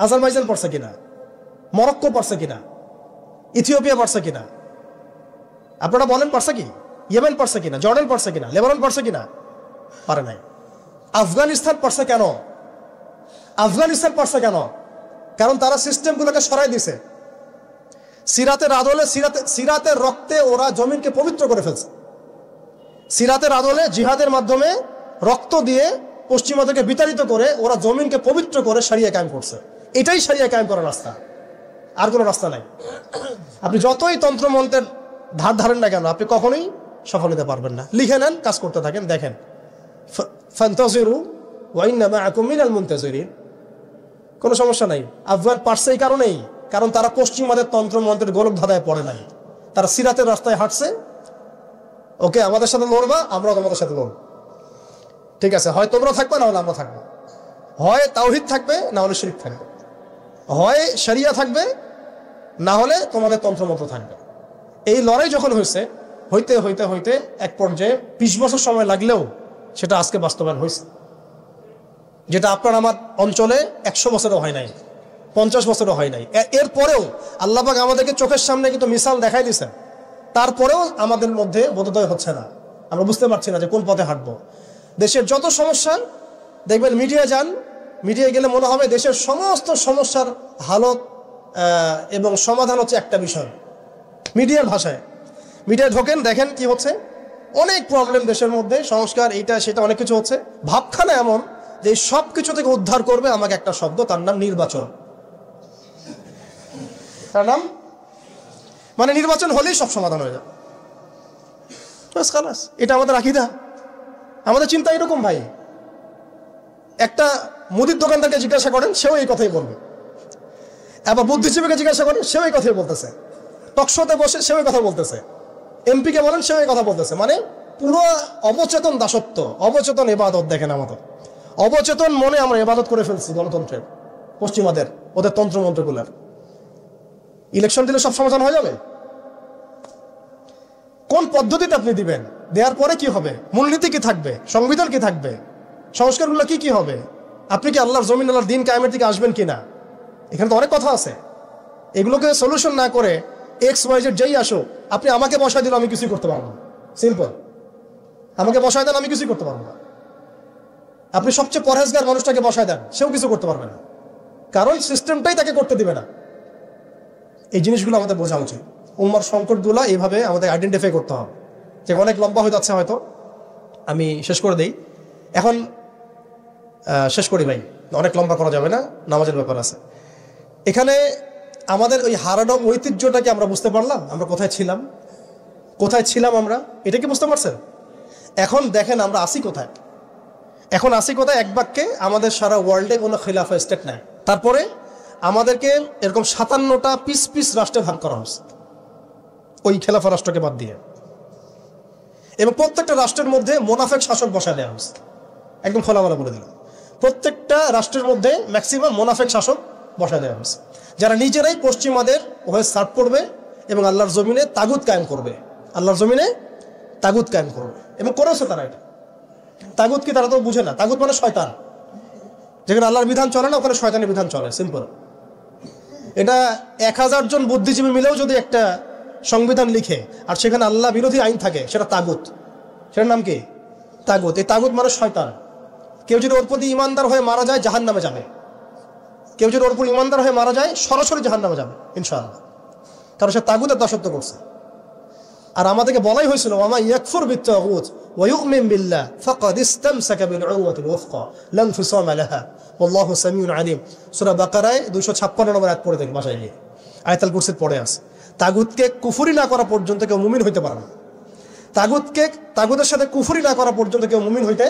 আজারবাইজান পারছে কিনা, মরক্কো পারছে কিনা, ইথিওপিয়া পারছে কিনা? আপনারা বলেন পারছে কি? ইয়েমেন পারছে কিনা, জর্ডান পারছে কিনা, লেবানন পারছে কিনা? পারে নাই। আফগানিস্তান পারছে কেন? আফগানিস্তান পারছে কেন? কারণ তারা সিস্টেমগুলোকে সরাই দিছে। সিরাতের আদলে, সিরাতের রক্তে ওরা জমিনকে পবিত্র করে ফেলছে। সিরাতের আদলে জিহাদের মাধ্যমে রক্ত দিয়ে পশ্চিমাদেরকে বিতাড়িত করে ওরা জমিনকে পবিত্র করে শরিয়া কায়েম করছে। এটাই শরিয়া কায়েম করার রাস্তা, আর কোনো রাস্তা নাই। আপনি যতই তন্ত্রমন্ত্রের ধার ধারেন না কেন, আপনি কখনোই সফল হতে পারবেন না। লিখে নেন, কাজ করতে থাকেন, দেখেন। ফান্তাজিরু ওয়া ইন্না মাআকুম মিনাল মুনতাজিরিন। কোনো সমস্যা নাই। আফগান পারছে এই কারণেই, কারণ তারা পশ্চিমাদের তন্ত্রমন্ত্রের গোলক ধাঁধায় পড়ে নাই। তারা সিরাতের রাস্তায় হাঁটছে। ওকে, আমাদের সাথে লড়বা, আমরাও তোমাদের সাথে লড়ব। ঠিক আছে, হয় তোমরা থাকবে, না হলে আমরা থাকবো। হয় তাওহীদ থাকবে, না হলে শিরক থাকবে। হয় শরিয়া থাকবে, না হলে তোমাদের তন্ত্রমন্ত্র থাকবে। এই লড়াই যখন হইতে হইতে হইতে এক পর্যায়ে 20 বছর সময় লাগলেও সেটা আজকে বাস্তবায়ন হয়েছে। যেটা আপনার আমার অঞ্চলে 100 বছরও হয় নাই, 50 বছরও হয় নাই। এরপরেও আল্লাহ পাক আমাদেরকে চোখের সামনে কিন্তু মিসাল দেখাই দিয়েছেন, তারপরেও আমাদের মধ্যে বোধোদয় হচ্ছে না। আমরা বুঝতে পারছি না যে কোন পথে হাঁটবো। দেশের যত সমস্যা দেখবেন, মিডিয়া যান, মিডিয়ায় গেলে মনে হবে দেশের সমস্ত সমস্যার হালত এবং সমাধান হচ্ছে একটা বিষয়। মিডিয়ার ভাষায় মিডিয়ায় ঢোকেন, দেখেন কি হচ্ছে, অনেক প্রবলেম দেশের মধ্যে, সংস্কার এইটা সেটা অনেক কিছু হচ্ছে। ভাবখানা এমন যে সব কিছু থেকে উদ্ধার করবে আমাকে একটা শব্দ, তার নাম নির্বাচন। তার নাম মানে নির্বাচন হলেই সব সমাধান হয়ে যাবে। এটা আমাদের আকীদা, আমাদের চিন্তা এরকম ভাই। একটা মুদির দোকানদারকে জিজ্ঞাসা করেন, সেও এই কথাই বলবে। আবার বুদ্ধিজীবীকে জিজ্ঞাসা করেন, সেও এই কথাই বলতেছে। টকশোতে বসে সেও এই কথা বলতেছে। এমপিকে বলেন, সেও এই কথা বলতেছে। মানে পুরো অবচেতন দাসত্ব, অবচেতন ইবাদত। দেখেন আমাদের অবচেতন মনে আমরা ইবাদত করে ফেলছি গণতন্ত্রের, পশ্চিমাদের, ওদের তন্ত্রমন্ত্রগুলার। ইলেকশন দিলে সব সমাধান হয়ে যাবে? কোন পদ্ধতিতে আপনি দিবেন? দেওয়ার পরে কি হবে? মূলনীতি কি থাকবে? সংবিধান কি থাকবে? সংস্কারগুলো কি কি হবে? আপনি কি আল্লাহর জমিন, আল্লাহর দিন কায়েমের দিকে আসবেন কিনা? এখানে তো অনেক কথা আছে। এগুলোকে সলিউশন না করে XYZ যেই আসো, আপনি আমাকে বসায় দিলে আমি কিছুই করতে পারবো না। সিম্পল, আমাকে বসায় দেন, আমি কিছুই করতে পারবো না। আপনি সবচেয়ে পরহেজগার মানুষটাকে বসায় দেন, সেও কিছু করতে পারবে না, কারণ সিস্টেমটাই তাকে করতে দিবে না। এই জিনিসগুলো আমাদের বোঝা উচিত। উম্মার সংকটগুলো এইভাবে আমাদের আইডেন্টিফাই করতে হবে। যে অনেক লম্বা হয়ে যাচ্ছে, হয়তো আমি শেষ করে দেই এখন। শেষ করি ভাই, অনেক লম্বা করা যাবে না, নামাজের ব্যাপার আছে। এখানে আমাদের ওই হারানো ঐতিহ্যটাকে আমরা বুঝতে পারলাম, আমরা কোথায় ছিলাম, কোথায় ছিলাম আমরা, এটা কি বুঝতে পারছেন? এখন দেখেন আমরা আসি কোথায়। এখন আসি কোথায়? এক বাক্যে, আমাদের সারা ওয়ার্ল্ডে কোনো খিলাফা স্টেট নাই। তারপরে আমাদেরকে এরকম 57টা পিস পিস রাষ্ট্রে ভাগ করা হচ্ছে ওই খেলাফা রাষ্ট্রকে বাদ দিয়ে, এবং প্রত্যেকটা রাষ্ট্রের মধ্যে মোনাফেক শাসক বসায় দেওয়া হচ্ছে। একদম খোলামেলা বলে দিলাম, প্রত্যেকটা রাষ্ট্রের মধ্যে ম্যাক্সিমাম মোনাফেক শাসক বসায় দেওয়া হচ্ছে, যারা নিজেরাই পশ্চিমাদের হয়ে সার্ভ করবে এবং আল্লাহর জমিনে তাগুত কায়েম করবে। আল্লাহর জমিনে তাগুত কায়েম করবে, এবং করেছে তারা। এটা তাগুত কি তারা তো বুঝে না। তাগুত মানে শয়তান। যেখানে আল্লাহর বিধান চলে না, ওখানে শয়তানের বিধান চলে, সিম্পল। এটা 1000 জন বুদ্ধিজীবী মিলেও যদি একটা সংবিধান লিখে আর সেখানে আল্লাহ বিরোধী আইন থাকে, সেটা তাগুত। সেটার নাম কি? তাগুত। এই তাগুত মানে শয়তান। কেউ যদি ওর প্রতি ইমানদার হয়ে মারা যায়, জাহান্নামে যাবে। কেউ যদি ওর উপর ইমানদার হয়ে মারা যায়, সরাসরি জাহান্নামে যাবে ইনশাআল্লাহ, কারণ সে তাগুতের দাসত্ব করছে। আর আমাদেরকে বলাই হয়েছিল, ওয়ামা ইয়াকফুর বিত্তাগুত ওয়া ইউমিন বিল্লাহ ফাকাদ ইসতামসাকা বিল উরওয়াতিল ওয়াসকা লা ইনফিসামা লাহা ওয়াল্লাহু সামিউন আলিম। সূরা বাকারায় 256 নম্বর আয়াত পড়ে দেখুন, বাসায় গিয়ে আয়াতুল কুরসির পড়ে আছে। তাগুতকে কুফরি না করা পর্যন্ত কেউ মুমিন হইতে পারে না। তাগুতের সাথে কুফরি না করা পর্যন্ত কেউ মুমিন হইতে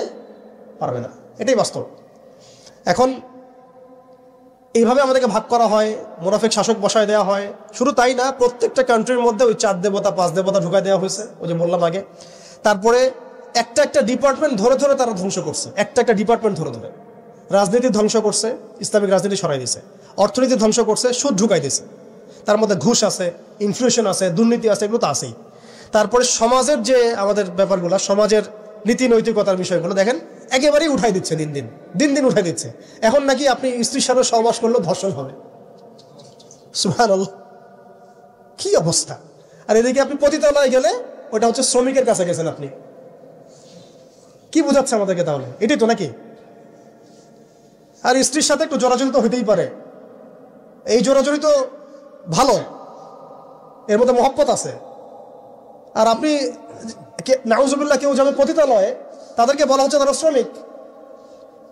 পারবে না, এটাই বাস্তব। এখন এইভাবে আমাদেরকে ভাগ করা হয়, মুনাফিক শাসক বসায় দেওয়া হয়। শুধু তাই না, প্রত্যেকটা কান্ট্রির মধ্যে ওই 4 দেবতা 5 দেবতা ঢুকাই দেওয়া হয়েছে, ওই যে বললাম আগে। তারপরে একটা একটা ডিপার্টমেন্ট ধরে ধরে তারা ধ্বংস করছে, একটা একটা ডিপার্টমেন্ট ধরে ধরে। রাজনীতি ধ্বংস করছে, ইসলামিক রাজনীতি সরাই দিছে। অর্থনীতি ধ্বংস করছে, সুদ ঢুকাই দিছে। তার মধ্যে ঘুষ আছে, ইনফ্লেশন আছে, দুর্নীতি আছে, এগুলো তো আছেই। তারপরে সমাজের যে আমাদের ব্যাপারগুলো, সমাজের নীতি নৈতিকতার বিষয়গুলো দেখেন একেবারেই উঠাই দিচ্ছে, দিন দিন উঠাই দিচ্ছে। এখন নাকি আপনি স্ত্রীর সাথে সহবাস করলেও ধর্ষণ হবে। সুবহানাল্লাহ, কি অবস্থা! আর এদিকে আপনি পতিতালয়ে গেলে ওটা হচ্ছে শ্রমিকের কাছে গেছেন আপনি। কি বোঝাচ্ছে আমাদেরকে তাহলে? এটাই তো নাকি? আর স্ত্রীর সাথে একটু জোরাজুরি তো হইতেই পারে, এই জোরাজুরি তো ভালো, এর মধ্যে মহব্বত আছে। আর আপনি নাউজুবিল্লাহ কেউ যাবে পতিতালয়ে, তাদেরকে বলা হচ্ছে তারা শ্রমিক।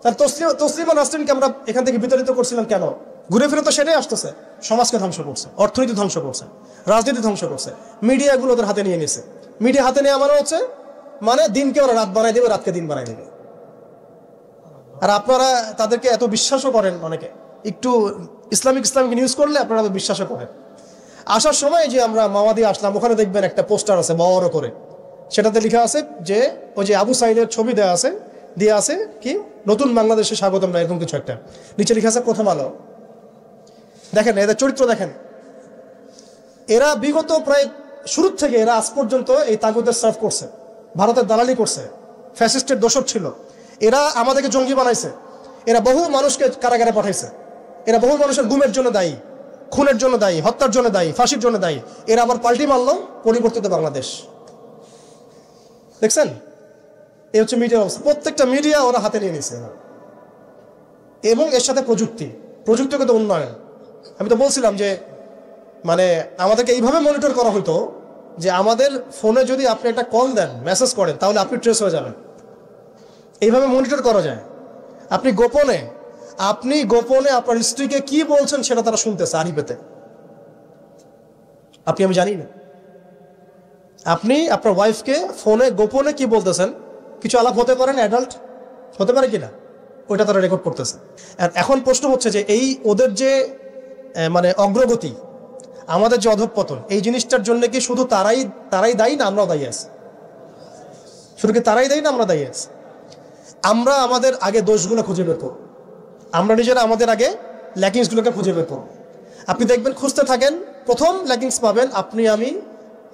তার তসলিমা নাসরিনকে আমরা এখান থেকে বিতাড়িত করছিলাম কেন? ঘুরে ফিরে তো সেটাই আসতেছে। সমাজকে ধ্বংস করছে, অর্থনীতি ধ্বংস করছে, রাজনীতি ধ্বংস করছে, মিডিয়াগুলো ওদের হাতে নিয়ে নিছে। মিডিয়া হাতে নেওয়া মানে হচ্ছে মানে দিনকে ওরা রাত বানাই দেবে, রাতকে দিন বানাই দেবে। আর আপনারা তাদেরকে এত বিশ্বাসও করেন, অনেকে একটু ইসলামিক নিউজ করলে আপনারা বিশ্বাসও করেন। আসার সময় যে আমরা মাওয়াদি আসলাম, ওখানে দেখবেন একটা পোস্টার আছে বড় করে, সেটাতে লেখা আছে যে ওই যে আবু সাইদের ছবি দেওয়া আছে, দিয়ে আছে কি নতুন বাংলাদেশে স্বাগতম না এরকম কিছু একটা, নিচে লেখা আছে প্রথম আলো। দেখেন এদের চরিত্র দেখেন। এরা বিগত প্রায় শুরু থেকে এরা আজ পর্যন্ত এই তাগুদের সার্ভ করছে, ভারতের দালালি করছে, ফ্যাসিস্টের দোসর ছিল। এরা আমাদেরকে জঙ্গি বানাইছে, এরা বহু মানুষকে কারাগারে পাঠাইছে, এরা বহু মানুষের গুমের জন্য দায়ী, খুনের জন্য দায়ী, হত্যার জন্য দায়ী, ফাঁসির জন্য দায়ী। এরা আবার পাল্টি মারল পরিবর্তিত বাংলাদেশ। দেখছেন, এই হচ্ছে মিডিয়ার অবস্থা। প্রত্যেকটা মিডিয়া ওরা হাতে নিয়ে নিছে, এবং এর সাথে প্রযুক্তিগত উন্নয়ন। আমি তো বলছিলাম যে মানে আমাদেরকে এইভাবে মনিটর করা হতো যে আমাদের ফোনে যদি আপনি একটা কল দেন, মেসেজ করেন, তাহলে আপনি ট্রেস হয়ে যাবেন। এইভাবে মনিটর করা যায়। আপনি গোপনে আপনার স্ত্রীকে কি বলছেন সেটা তারা শুনতেছে আড়িপেতে, আমি জানি না। আপনি আপনার ওয়াইফকে ফোনে গোপনে কি বলতেছেন, কিছু আলাপ হতে পারেন, অ্যাডাল্ট হতে পারে কিনা, ওইটা তারা রেকর্ড করতেছে। আর এখন প্রশ্ন হচ্ছে যে এই ওদের যে মানে অগ্রগতি, আমাদের যে অধঃপতন, এই জিনিসটার জন্য কি শুধু তারাই দায়ী না আমরাও দায়ী আছি? শুধু কি তারাই দায়ী না আমরা দায়ী আছি? আমরা আমাদের আগে দোষগুলো খুঁজে বের করব, আমরা নিজেরা আমাদের আগে ল্যাকিংসগুলোকে খুঁজে বের করব। আপনি দেখবেন, খুঁজতে থাকেন, প্রথম ল্যাকিংস পাবেন আপনি, আমি,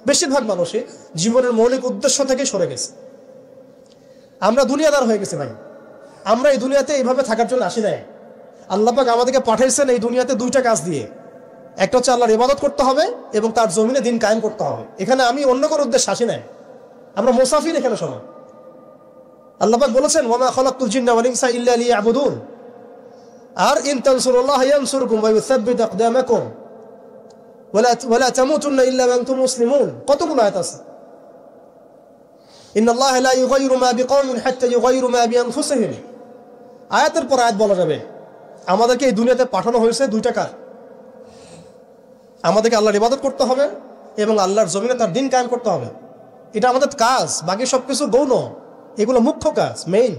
বেশিরভাগ মানুষই জীবনের মৌলিক উদ্দেশ্য থেকে সরে গেছে। আমরা দুনিয়াদার হয়ে গেছি ভাই। আমরা এই দুনিয়াতে এইভাবে থাকার জন্য আসি নাই। আল্লাহ পাক আমাদেরকে পাঠাইছেন এই দুনিয়াতে দুইটা কাজ দিয়ে। একটা হচ্ছে আল্লাহর ইবাদত করতে হবে এবং তার জমিনে দিন কায়েম করতে হবে। এখানে আমি অন্য কোনো উদ্দেশ্য আসি নাই, আমরা মুসাফির এখানে সবাই। আল্লাহ পাক বলেছেন, ওয়া মা খালাকতুল জিন্না ওয়াল ইনসা ইল্লা লিয়াবুদুন। আর ইন তানসুরুল্লাহ ইয়ানসুরকুম ওয়া ইউসাব্বিত আকদামাকুম ওয়ালা তামুতুন্না ইল্লা ওয়া আনতুম মুসলিমুন। কতগুলো আয়াত আছে। ইন্নাল্লাহা লা ইউগাইয়িরু মা বিকওমিন হাত্তা ইউগাইয়িরু মা বিআনফুসিহিম। আয়াতের পর আয়াত বলা যাবে আমাদেরকে এই দুনিয়াতে পাঠানো হয়েছে দুইটা কাজ। আমাদেরকে আল্লাহর ইবাদত করতে হবে এবং আল্লাহর জমিনে তার দিন কায়েম করতে হবে। এটা আমাদের কাজ, বাকি সবকিছু গৌণ, এগুলো মুখ্য কাজ, মেইন।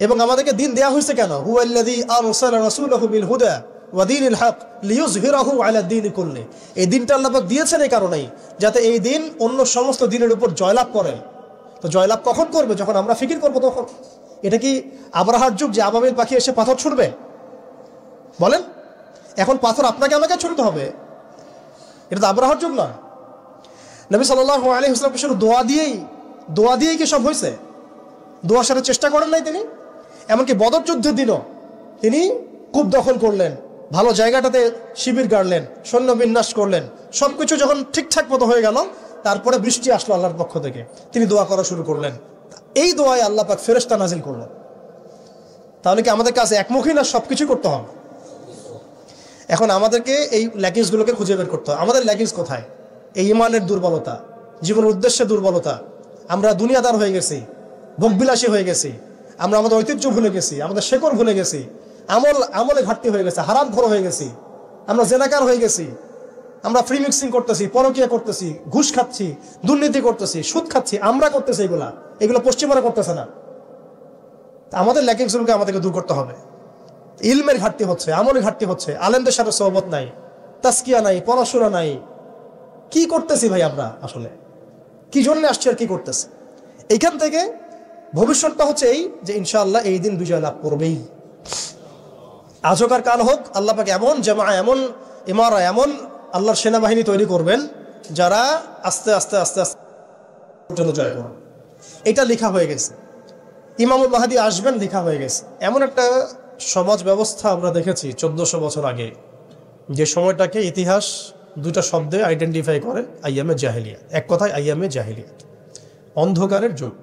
এবং আমাদেরকে দিন দেয়া হয়েছে কেন? হুয়াল্লাযী আরসালা রাসূলাহু বিল হুদা ওয়া দীনিল হক লিইয়ুযহিরাহু আলা দ্বীনি কুল্লি। এই দিনটা আল্লাহ পাক দিয়েছেন এই কারণেই যাতে এই দিন অন্য সমস্ত দিনের উপর জয়লাভ করে। তো জয়লাভ কখন করবে? যখন আমরা ফিকির করবো তখন। এটা কি আবরাহার যুগ যে আবাবিল পাখি এসে পাথর ছুড়বে? বলেন, এখন পাথর আপনাকে আমাকে ছুড়তে হবে? এটা তো আবরাহার যুগ না। নবী সাল্লাল্লাহু আলাইহি ওয়াসাল্লাম শুধু দোয়া দিয়েই কি সব হয়েছে? দোয়ার সাথে চেষ্টা করেন নাই তিনি? এমনকি বদর যুদ্ধের দিনও তিনি কূপ দখল করলেন, ভালো জায়গাটাতে শিবির গাড়লেন, সৈন্য বিন্যাস করলেন। সবকিছু যখন ঠিকঠাক মতো হয়ে গেল, তারপরে বৃষ্টি আসলো আল্লাহর পক্ষ থেকে, তিনি দোয়া করা শুরু করলেন। এই দোয়ায় আল্লাহ পাক ফেরেশতা নাজিল করলেন। তাহলে কি আমাদের কাছে একমুখী না সবকিছু করতে হবে? এখন আমাদেরকে এই ল্যাকিংসগুলোকে খুঁজে বের করতে হবে। আমাদের ল্যাকিংস কোথায়? এই ইমানের দুর্বলতা, জীবনের উদ্দেশ্যে দুর্বলতা। আমরা দুনিয়াদার হয়ে গেছি, ভোগবিলাসী হয়ে গেছি, আমরা আমাদের ঐতিহ্য ভুলে গেছি, আমাদের শেকড় ভুলে গেছি, আমলে ঘাটতি হয়ে গেছে, হারামখোর হয়ে গেছি, আমরা জেনাকার হয়ে গেছি, আমরা ফ্রি মিক্সিং করতেছি, পরকীয়া করতেছি, ঘুষ খাচ্ছি, দুর্নীতি করতেছি, সুদ খাচ্ছি, আমরা করতেছি। এগুলো পশ্চিমারা করতেছে না। আমাদের ল্যাকিংসগুলোকে আমাদেরকে দূর করতে হবে। ইলমের ঘাটতি হচ্ছে, আমলের ঘাটতি হচ্ছে, আলেমদের সাথে সোহবত নাই, তাসকিয়া নাই, পড়াশোনা নাই। কি করতেছি ভাই আমরা? আসলে কি জন্য আসছি আর কি করতেছি? এইখান থেকে ভবিষ্যৎটা হচ্ছে এই যে ইনশাআল্লাহ এই দিন বিজয় লাভ করবেই। আজকার কাল হোক, আল্লাহ পাক এমন জামা, এমন ইমারা, এমন আল্লাহর সেনাবাহিনী তৈরি করবেন যারা আস্তে আস্তে আস্তে আস্তে পর্যন্ত জয় করবে। এটা লেখা হয়ে গেছে। ইমামুল মাহদী আসবেন, লেখা হয়ে গেছে। এমন একটা সমাজ ব্যবস্থা আমরা দেখেছি 1400 বছর আগে, যে সময়টাকে ইতিহাস দুটা শব্দে আইডেন্টিফাই করে, আইয়ামে জাহেলিয়া। এক কথায় আইয়ামে জাহেলিয়া, অন্ধকারের যুগ।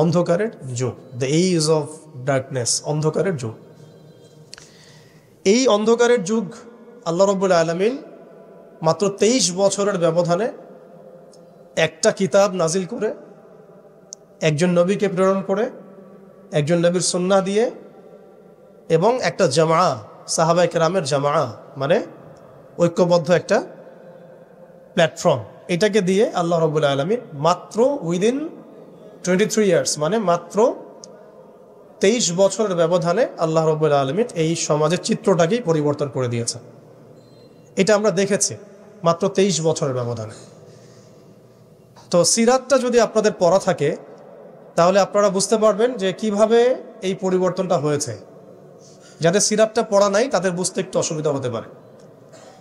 অন্ধকারের যুগ, দ্য এজ অফ ডার্কনেস, অন্ধকারের যুগ। এই অন্ধকারের যুগ আল্লাহ রাব্বুল আলামিন মাত্র 23 বছরের ব্যবধানে একটা কিতাব নাজিল করে, একজন নবীকে প্রেরণ করে, একজন নবীর সুন্নাহ দিয়ে, এবং একটা জামা, সাহাবায়ে কেরামের জামা, মানে ঐক্যবদ্ধ একটা প্ল্যাটফর্ম, এটাকে দিয়ে আল্লাহ রাব্বুল আলামিন মাত্র উইদিন 23 ইয়ার্স, মানে মাত্র 23 বছরের ব্যবধানে আল্লাহ রাব্বুল আলামিন এই সমাজের চিত্রটাকেই পরিবর্তন করে দিয়েছেন। এটা আমরা দেখেছি মাত্র 23 বছরের ব্যবধানে। তো সিরাতটা যদি আপনাদের পড়া থাকে তাহলে আপনারা বুঝতে পারবেন যে কিভাবে এই পরিবর্তনটা হয়েছে। যাদের সিরাতটা পড়া নাই তাদের বুঝতে একটু অসুবিধা হতে পারে।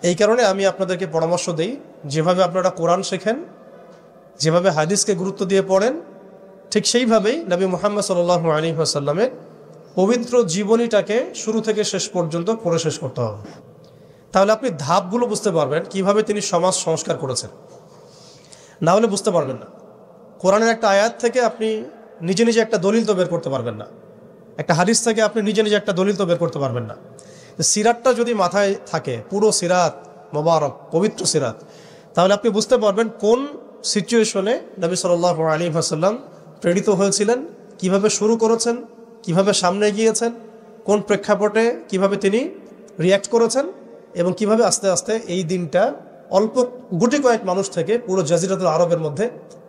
এই কারণে আমি আপনাদেরকে পরামর্শ দিই, যেভাবে আপনারা কোরআন শেখেন, যেভাবে হাদিসকে গুরুত্ব দিয়ে পড়েন, ঠিক সেইভাবেই নবী মুহাম্মদ সাল্লাল্লাহু আলাইহি ওয়াসাল্লামের পবিত্র জীবনীটাকে শুরু থেকে শেষ পর্যন্ত পড়ে শেষ করতে হবে। তাহলে আপনি ধাপগুলো বুঝতে পারবেন কিভাবে তিনি সমাজ সংস্কার করেছেন। না হলে বুঝতে পারবেন না। কোরআনের একটা আয়াত থেকে আপনি নিজে নিজে একটা দলিল তো বের করতে পারবেন না, একটা হাদিস থেকে আপনি নিজে নিজে একটা দলিল তো বের করতে পারবেন না। সিরাতটা যদি মাথায় থাকে, পুরো সিরাত মোবারক পবিত্র সিরাত, তাহলে আপনি বুঝতে পারবেন কোন সিচুয়েশনে নবী সাল্লাল্লাহু আলাইহি ওয়াসাল্লাম প্রেরিত হয়েছিলেন, কিভাবে শুরু করেছেন, কিভাবে সামনে গিয়েছেন, কোন প্রেক্ষাপটে কিভাবে তিনি রিয়্যাক্ট করেছেন, এবং কিভাবে আস্তে আস্তে এই দিনটা অল্প গুটি কয়েক মানুষ থেকে পুরো জাজিরাতুল আরবের মধ্যে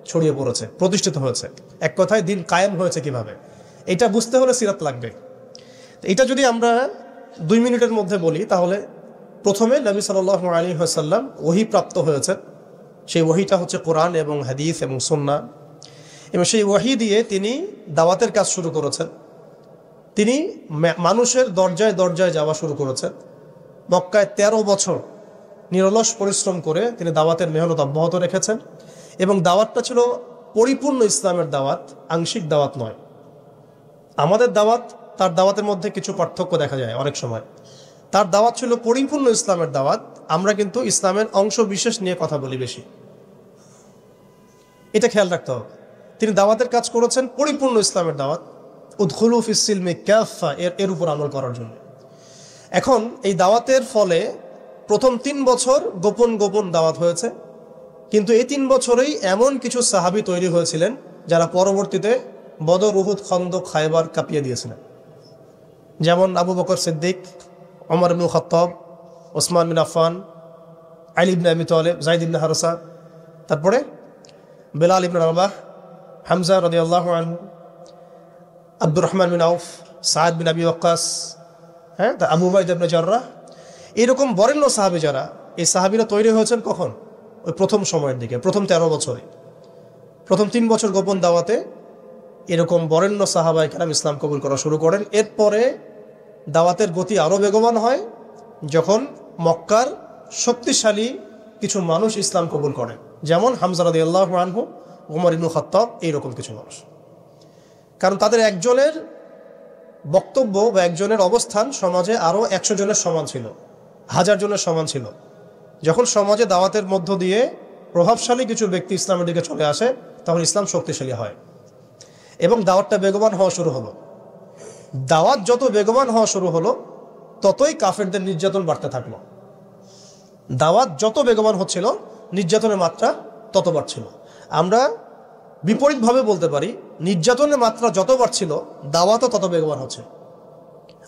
ছড়িয়ে পড়েছে, প্রতিষ্ঠিত হয়েছে। এক কথায় দিন কায়েম হয়েছে কিভাবে, এটা বুঝতে হলে সিরাত লাগবে। এটা যদি আমরা 2 মিনিটের মধ্যে বলি, তাহলে প্রথমে নবী সাল্লাল্লাহু আলাইহি ওয়াসাল্লাম ওহী প্রাপ্ত হয়েছেন। সেই ওহীটা হচ্ছে কোরআন এবং হাদিস এবং সুন্নাহ, এবং সেই ওহী দিয়ে তিনি দাওয়াতের কাজ শুরু করেছেন। তিনি মানুষের দরজায় দরজায় যাওয়া শুরু করেছেন। মক্কায় 13 বছর নিরলস পরিশ্রম করে তিনি দাওয়াতের মেহনত অব্যাহত রেখেছেন, এবং দাওয়াতটা ছিল পরিপূর্ণ ইসলামের দাওয়াত, আংশিক দাওয়াত নয়। আমাদের দাওয়াত, তার দাওয়াতের মধ্যে কিছু পার্থক্য দেখা যায় অনেক সময়। তার দাওয়াত ছিল পরিপূর্ণ ইসলামের দাওয়াত, আমরা কিন্তু ইসলামের অংশ বিশেষ নিয়ে কথা বলি বেশি। এটা খেয়াল রাখতে হবে। তিনি দাওয়াতের কাজ করেছেন পরিপূর্ণ ইসলামের দাওয়াত, উদখুলু ফিস সিলমি কাফা, এর উপর আমল করার জন্য। এখন এই দাওয়াতের ফলে প্রথম 3 বছর গোপন গোপন দাওয়াত হয়েছে, কিন্তু এই 3 বছরেই এমন কিছু সাহাবী তৈরি হয়েছিলেন যারা পরবর্তীতে বদর, উহুদ, খন্দক, খায়বার কাঁপিয়ে দিয়েছিলেন। যেমন আবু বকর সিদ্দিক, ওমর ইবনে খাত্তাব, ওসমান বিন আফফান, আলী ইবনে আবি তালেব, যায়েদ ইবনে হারসা, তারপরে বেলাল ইবনে রাবাহ, হামজা রাদিয়াল্লাহু আনহু, আব্দুর রহমান বিন আউফ, সাদ বিন আবি ওয়াক্কাস, আবু উবাইদা ইবনে জাররাহ, এরকম বরেণ্য সাহাবী যারা, এই সাহাবীরা তৈরি হয়েছেন কখন? ওই প্রথম সময়ের দিকে, প্রথম 13 বছরে। প্রথম 3 বছর গোপন দাওয়াতে এরকম বরেণ্য সাহাবায়ে কেরাম ইসলাম কবুল করা শুরু করেন। এরপরে দাওয়াতের গতি আরও বেগবান হয় যখন মক্কার শক্তিশালী কিছু মানুষ ইসলাম কবুল করেন, যেমন হামজা রাদিয়াল্লাহু আনহু, ওমর ইবনে খাত্তাব, এইরকম কিছু মানুষ। কারণ তাদের একজনের বক্তব্য বা একজনের অবস্থান সমাজে আরও 100 জনের সমান ছিল, 1000 জনের সমান ছিল। যখন সমাজে দাওয়াতের মধ্য দিয়ে প্রভাবশালী কিছু ব্যক্তি ইসলামের দিকে চলে আসে, তখন ইসলাম শক্তিশালী হয় এবং দাওয়াতটা বেগবান হওয়া শুরু হলো। দাওয়াত যত বেগবান হওয়া শুরু হলো, ততই কাফেরদের নির্যাতন বাড়তে থাকলো। দাওয়াত যত বেগবান হচ্ছিল, নির্যাতনের মাত্রা তত বাড়ছিল। আমরা বিপরীতভাবে বলতে পারি, নির্যাতনের মাত্রা যত বাড়ছিল, দাওয়াতও তত বেগবান হচ্ছে।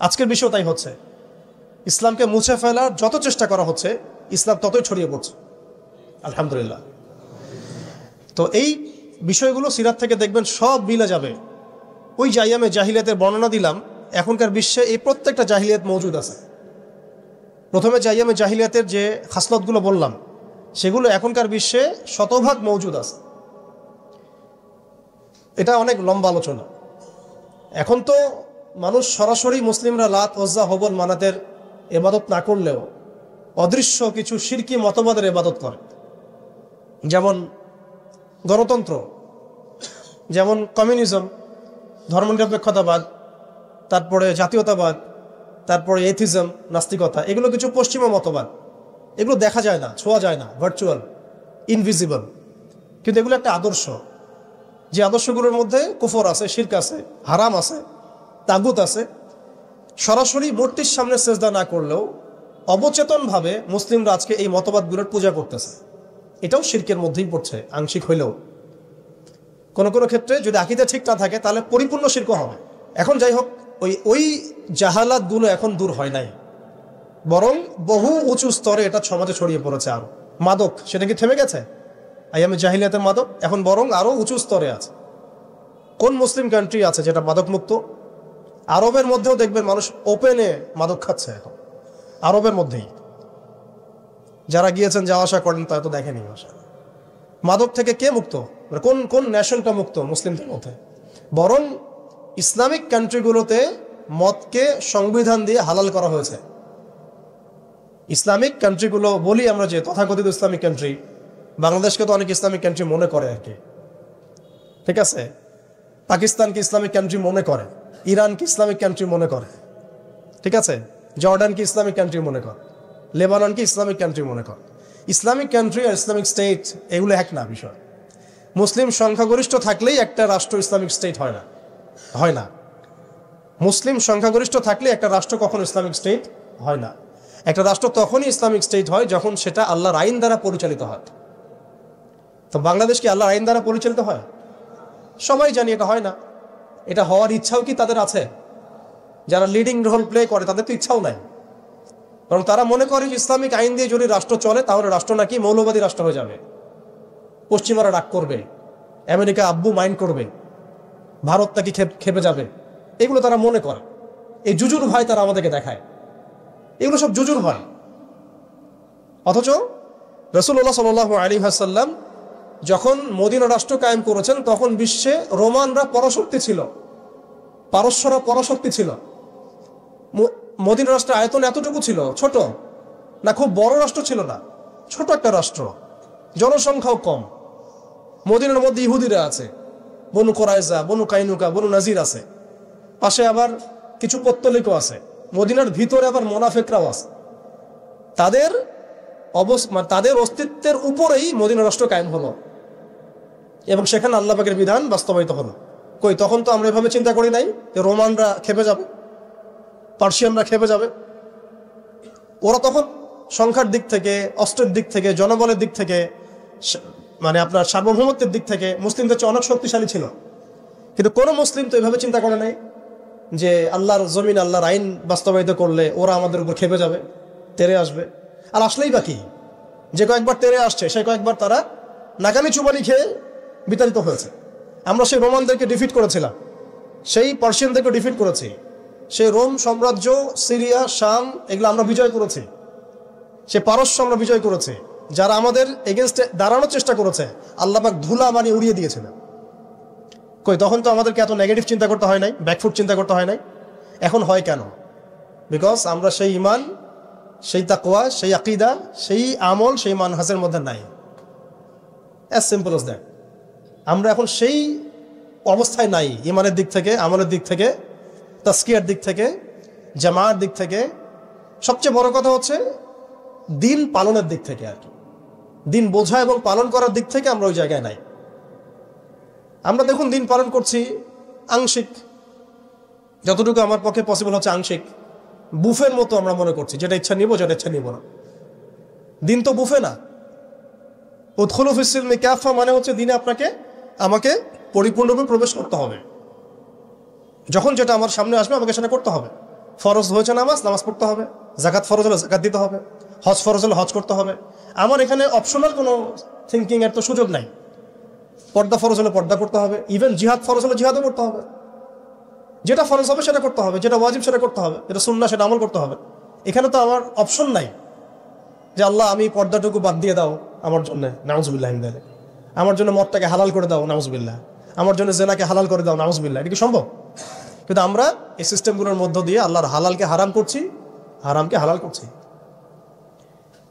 আজকের বিষয় তাই হচ্ছে। ইসলামকে মুছে ফেলার যত চেষ্টা করা হচ্ছে, ইসলাম ততই ছড়িয়ে পড়ছে, আলহামদুলিল্লাহ। তো এই বিষয়গুলো সিরাত থেকে দেখবেন সব মিলে যাবে। ওই যে আইয়ামে জাহিলিয়াতের বর্ণনা দিলাম, এখনকার বিশ্বে এই প্রত্যেকটা জাহিলিয়াত মৌজুদ আছে। প্রথমে যে আইয়ামে জাহিলিয়াতের যে খাসলতগুলো বললাম, সেগুলো এখনকার বিশ্বে শতভাগ মৌজুদ আছে। এটা অনেক লম্বা আলোচনা। এখন তো মানুষ সরাসরি মুসলিমরা লাত, ওজ্জা, হবল, মানাতের ইবাদত না করলেও অদৃশ্য কিছু শিরকি মতবাদের ইবাদত করে, যেমন গণতন্ত্র, যেমন কমিউনিজম, ধর্মনিরপেক্ষতাবাদ, তারপরে জাতীয়তাবাদ, তারপরে এথিজম, নাস্তিকতা। এগুলো কিছু পশ্চিমা মতবাদ। এগুলো দেখা যায় না, ছোঁয়া যায় না, ভার্চুয়াল, ইনভিজিবল, কিন্তু এগুলো একটা আদর্শ। যে আদর্শগুলোর মধ্যে কুফর আছে, শিরক আছে, হারাম আছে, তাগুত আছে। সরাসরি মূর্তির সামনে সেজদা না করলেও অবচেতনভাবে মুসলিমরা আজকে এই মতবাদগুলোর পূজা করতেছে। এটাও শিরকের মধ্যেই পড়ছে, আংশিক হইলেও। কোনো কোনো ক্ষেত্রে যদি আকীদা ঠিক না থাকে, তাহলে পরিপূর্ণ শিরক হবে। এখন যাই হোক, ওই জাহালাতগুলো এখন দূর হয় নাই, বরং বহু উঁচু স্তরে এটা সমাজে ছড়িয়ে পড়েছে। আরো মাদক, সেটা কি থেমে গেছে? আইয়ামে জাহিলিয়াতের মাদক এখন বরং আরো উঁচু স্তরে আছে। কোন মুসলিম কান্ট্রি আছে যেটা মাদক মুক্ত? আরবের মধ্যেও দেখবেন মানুষ ওপেনে মাদক খাচ্ছে এখন, আরবের মধ্যেই। যারা গিয়েছেন, যাওয়া আসা করেন, তা তো দেখেনি ভাষা। মাদক থেকে কে মুক্ত? কোন কোন ন্যাশনটা মুক্ত মুসলিমদের মধ্যে? বরং ইসলামিক কান্ট্রিগুলোতে মদকে সংবিধান দিয়ে হালাল করা হয়েছে। ইসলামিক কান্ট্রিগুলো বলি আমরা, যে তথাকথিত ইসলামিক কান্ট্রি, বাংলাদেশকে তো অনেক ইসলামিক কান্ট্রি মনে করে আর কি, ঠিক আছে? পাকিস্তানকে ইসলামিক কান্ট্রি মনে করে, ইরানকে ইসলামিক কান্ট্রি মনে করে, ঠিক আছে? জর্ডানকে ইসলামিক কান্ট্রি মনে করে, লেবাননকে ইসলামিক কান্ট্রি মনে করে। ইসলামিক কান্ট্রি আর ইসলামিক স্টেট এগুলো এক না বিষয়। মুসলিম সংখ্যাগরিষ্ঠ থাকলেই একটা রাষ্ট্র ইসলামিক স্টেট হয় না, হয় না। মুসলিম সংখ্যাগরিষ্ঠ থাকলে একটা রাষ্ট্র কখনো ইসলামিক স্টেট হয় না। একটা রাষ্ট্র তখনই ইসলামিক স্টেট হয় যখন সেটা আল্লাহর আইন দ্বারা পরিচালিত হয়। তো বাংলাদেশ কি আল্লাহর আইন দ্বারা পরিচালিত হয়? সবাই জানি এটা হয় না। এটা হওয়ার ইচ্ছাও কি তাদের আছে? যারা লিডিং রোল প্লে করে তাদের তো ইচ্ছাও নাই, বরং তারা মনে করে ইসলামিক আইন দিয়ে যদি রাষ্ট্র চলে তাহলে রাষ্ট্র নাকি মৌলবাদী রাষ্ট্র হয়ে যাবে, পশ্চিমারা রাগ করবে, আমেরিকা আব্বু মাইন্ড করবে, ভারত নাকি খেপে যাবে। এগুলো তারা মনে করে। এই জুজুর ভয় তারা আমাদেরকে দেখায়। এগুলো সব জুজুর ভয়। অথচ রাসূলুল্লাহ সাল্লাল্লাহু আলাইহি ওয়াসাল্লাম যখন মদিনা রাষ্ট্র কায়েম করেছেন তখন বিশ্বে রোমানরা পরাশক্তি ছিল, পারস্যরা পরাশক্তি ছিল। মদিনা রাষ্ট্রের আয়তন এতটুকু ছিল, ছোট না, খুব বড় রাষ্ট্র ছিল না, ছোট একটা রাষ্ট্র, জনসংখ্যাও কম। মদিনার মধ্যে ইহুদিরা আছে, বনু কোরাইজা, বনু কাইনুকা, বনু নাজির আছে, পাশে আবার কিছু পত্তলিকও আছে, মদিনার ভিতরে আবার মোনাফেকরাও আছে। তাদের অস্তিত্বের উপরেই মদিনা রাষ্ট্র কায়েম হলো এবং সেখানে আল্লাহ পাকের বিধান বাস্তবায়িত হলো। কই, তখন তো আমরা এভাবে চিন্তা করি নাই যে রোমানরা খেপে যাবে, পার্সিয়ানরা খেপে যাবে। ওরা তখন সংখ্যার দিক থেকে, অস্ত্রের দিক থেকে, জনবলের দিক থেকে, মানে আপনার সার্বভৌমত্বের দিক থেকে মুসলিমদের চেয়ে অনেক শক্তিশালী ছিল। কিন্তু কোনো মুসলিম তো এভাবে চিন্তা করে নাই যে আল্লাহর জমিন, আল্লাহর আইন বাস্তবায়িত করলে ওরা আমাদের উপর খেপে যাবে, তেরে আসবে। আর আসলেই বাকি যে কয়েকবার তেরে আসছে সে কয়েকবার তারা নাকানি চুবানি খেয়ে বিতাড়িত হয়েছে। আমরা সেই রোমানদেরকে ডিফিট করেছিলাম, সেই পার্সিয়ানদেরকে ডিফিট করেছি, সেই রোম সাম্রাজ্য, সিরিয়া, শাম, এগুলো আমরা বিজয় করেছি, সে পারস্য আমরা বিজয় করেছি। যারা আমাদের এগেনস্টে দাঁড়ানোর চেষ্টা করেছে আল্লাহ পাক ধুলা মানি উড়িয়ে দিয়েছিলেন। কই, তখন তো আমাদেরকে এত নেগেটিভ চিন্তা করতে হয় নাই, ব্যাকফুট চিন্তা করতে হয় নাই। এখন হয় কেন? বিকজ আমরা সেই ইমান, সেই তাকওয়া, সেই আকীদা, সেই আমল, সেই মানহাজের মধ্যে নাই। As simple as that. আমরা এখন সেই অবস্থায় নাই, ইমানের দিক থেকে, আমলের দিক থেকে, তাসকিয়ার দিক থেকে, জামার দিক থেকে। সবচেয়ে বড় কথা হচ্ছে দিন পালনের দিক থেকে, আর কি দিন বোঝা এবং পালন করার দিক থেকে আমরা ওই জায়গায় নাই। আমরা দেখুন দিন পালন করছি আংশিক, যতটুকু আমার পক্ষে পসিবল হচ্ছে আংশিক, বুফের মতো আমরা মনে করছি, যেটা ইচ্ছা নিব, যেটা ইচ্ছা নিব না। দিন তো বুফে না। উদখুলু ফিস সিলমি কাফা মানে হচ্ছে দিনে আমাকে পরিপূর্ণরূপে প্রবেশ করতে হবে। যখন যেটা আমার সামনে আসবে আমাকে সেটা করতে হবে। ফরজ হয়েছে নামাজ পড়তে হবে, জাকাত ফরজ হলে জাকাত দিতে হবে, হজ ফরজ হলে হজ করতে হবে। আমার এখানে অপশনাল কোনো থিঙ্কিং এর তো সুযোগ নাই। পর্দা ফরজ হলে পর্দা করতে হবে, ইভেন জিহাদ ফরজ হলে জিহাদও করতে হবে। যেটা ফরজ হবে সেটা করতে হবে, যেটা ওয়াজিব সেটা করতে হবে, যেটা সুন্নাহ সেটা আমল করতে হবে। এখানে তো আমার অপশন নাই যে আল্লাহ আমি পর্দাটুকু বাদ দিয়ে দাও আমার জন্য, নাউজুবিল্লাহ, আমার জন্য মদটাকে হালাল করে দাও, নাউজুবিল্লাহ, আমার জন্য জেনাকে হালাল করে দাও, নাউজুবিল্লাহ। এটা কি সম্ভব? কিন্তু আমরা এই সিস্টেমগুলোর মধ্য দিয়ে আল্লাহর হালালকে হারাম করছি, হারামকে হালাল করছি।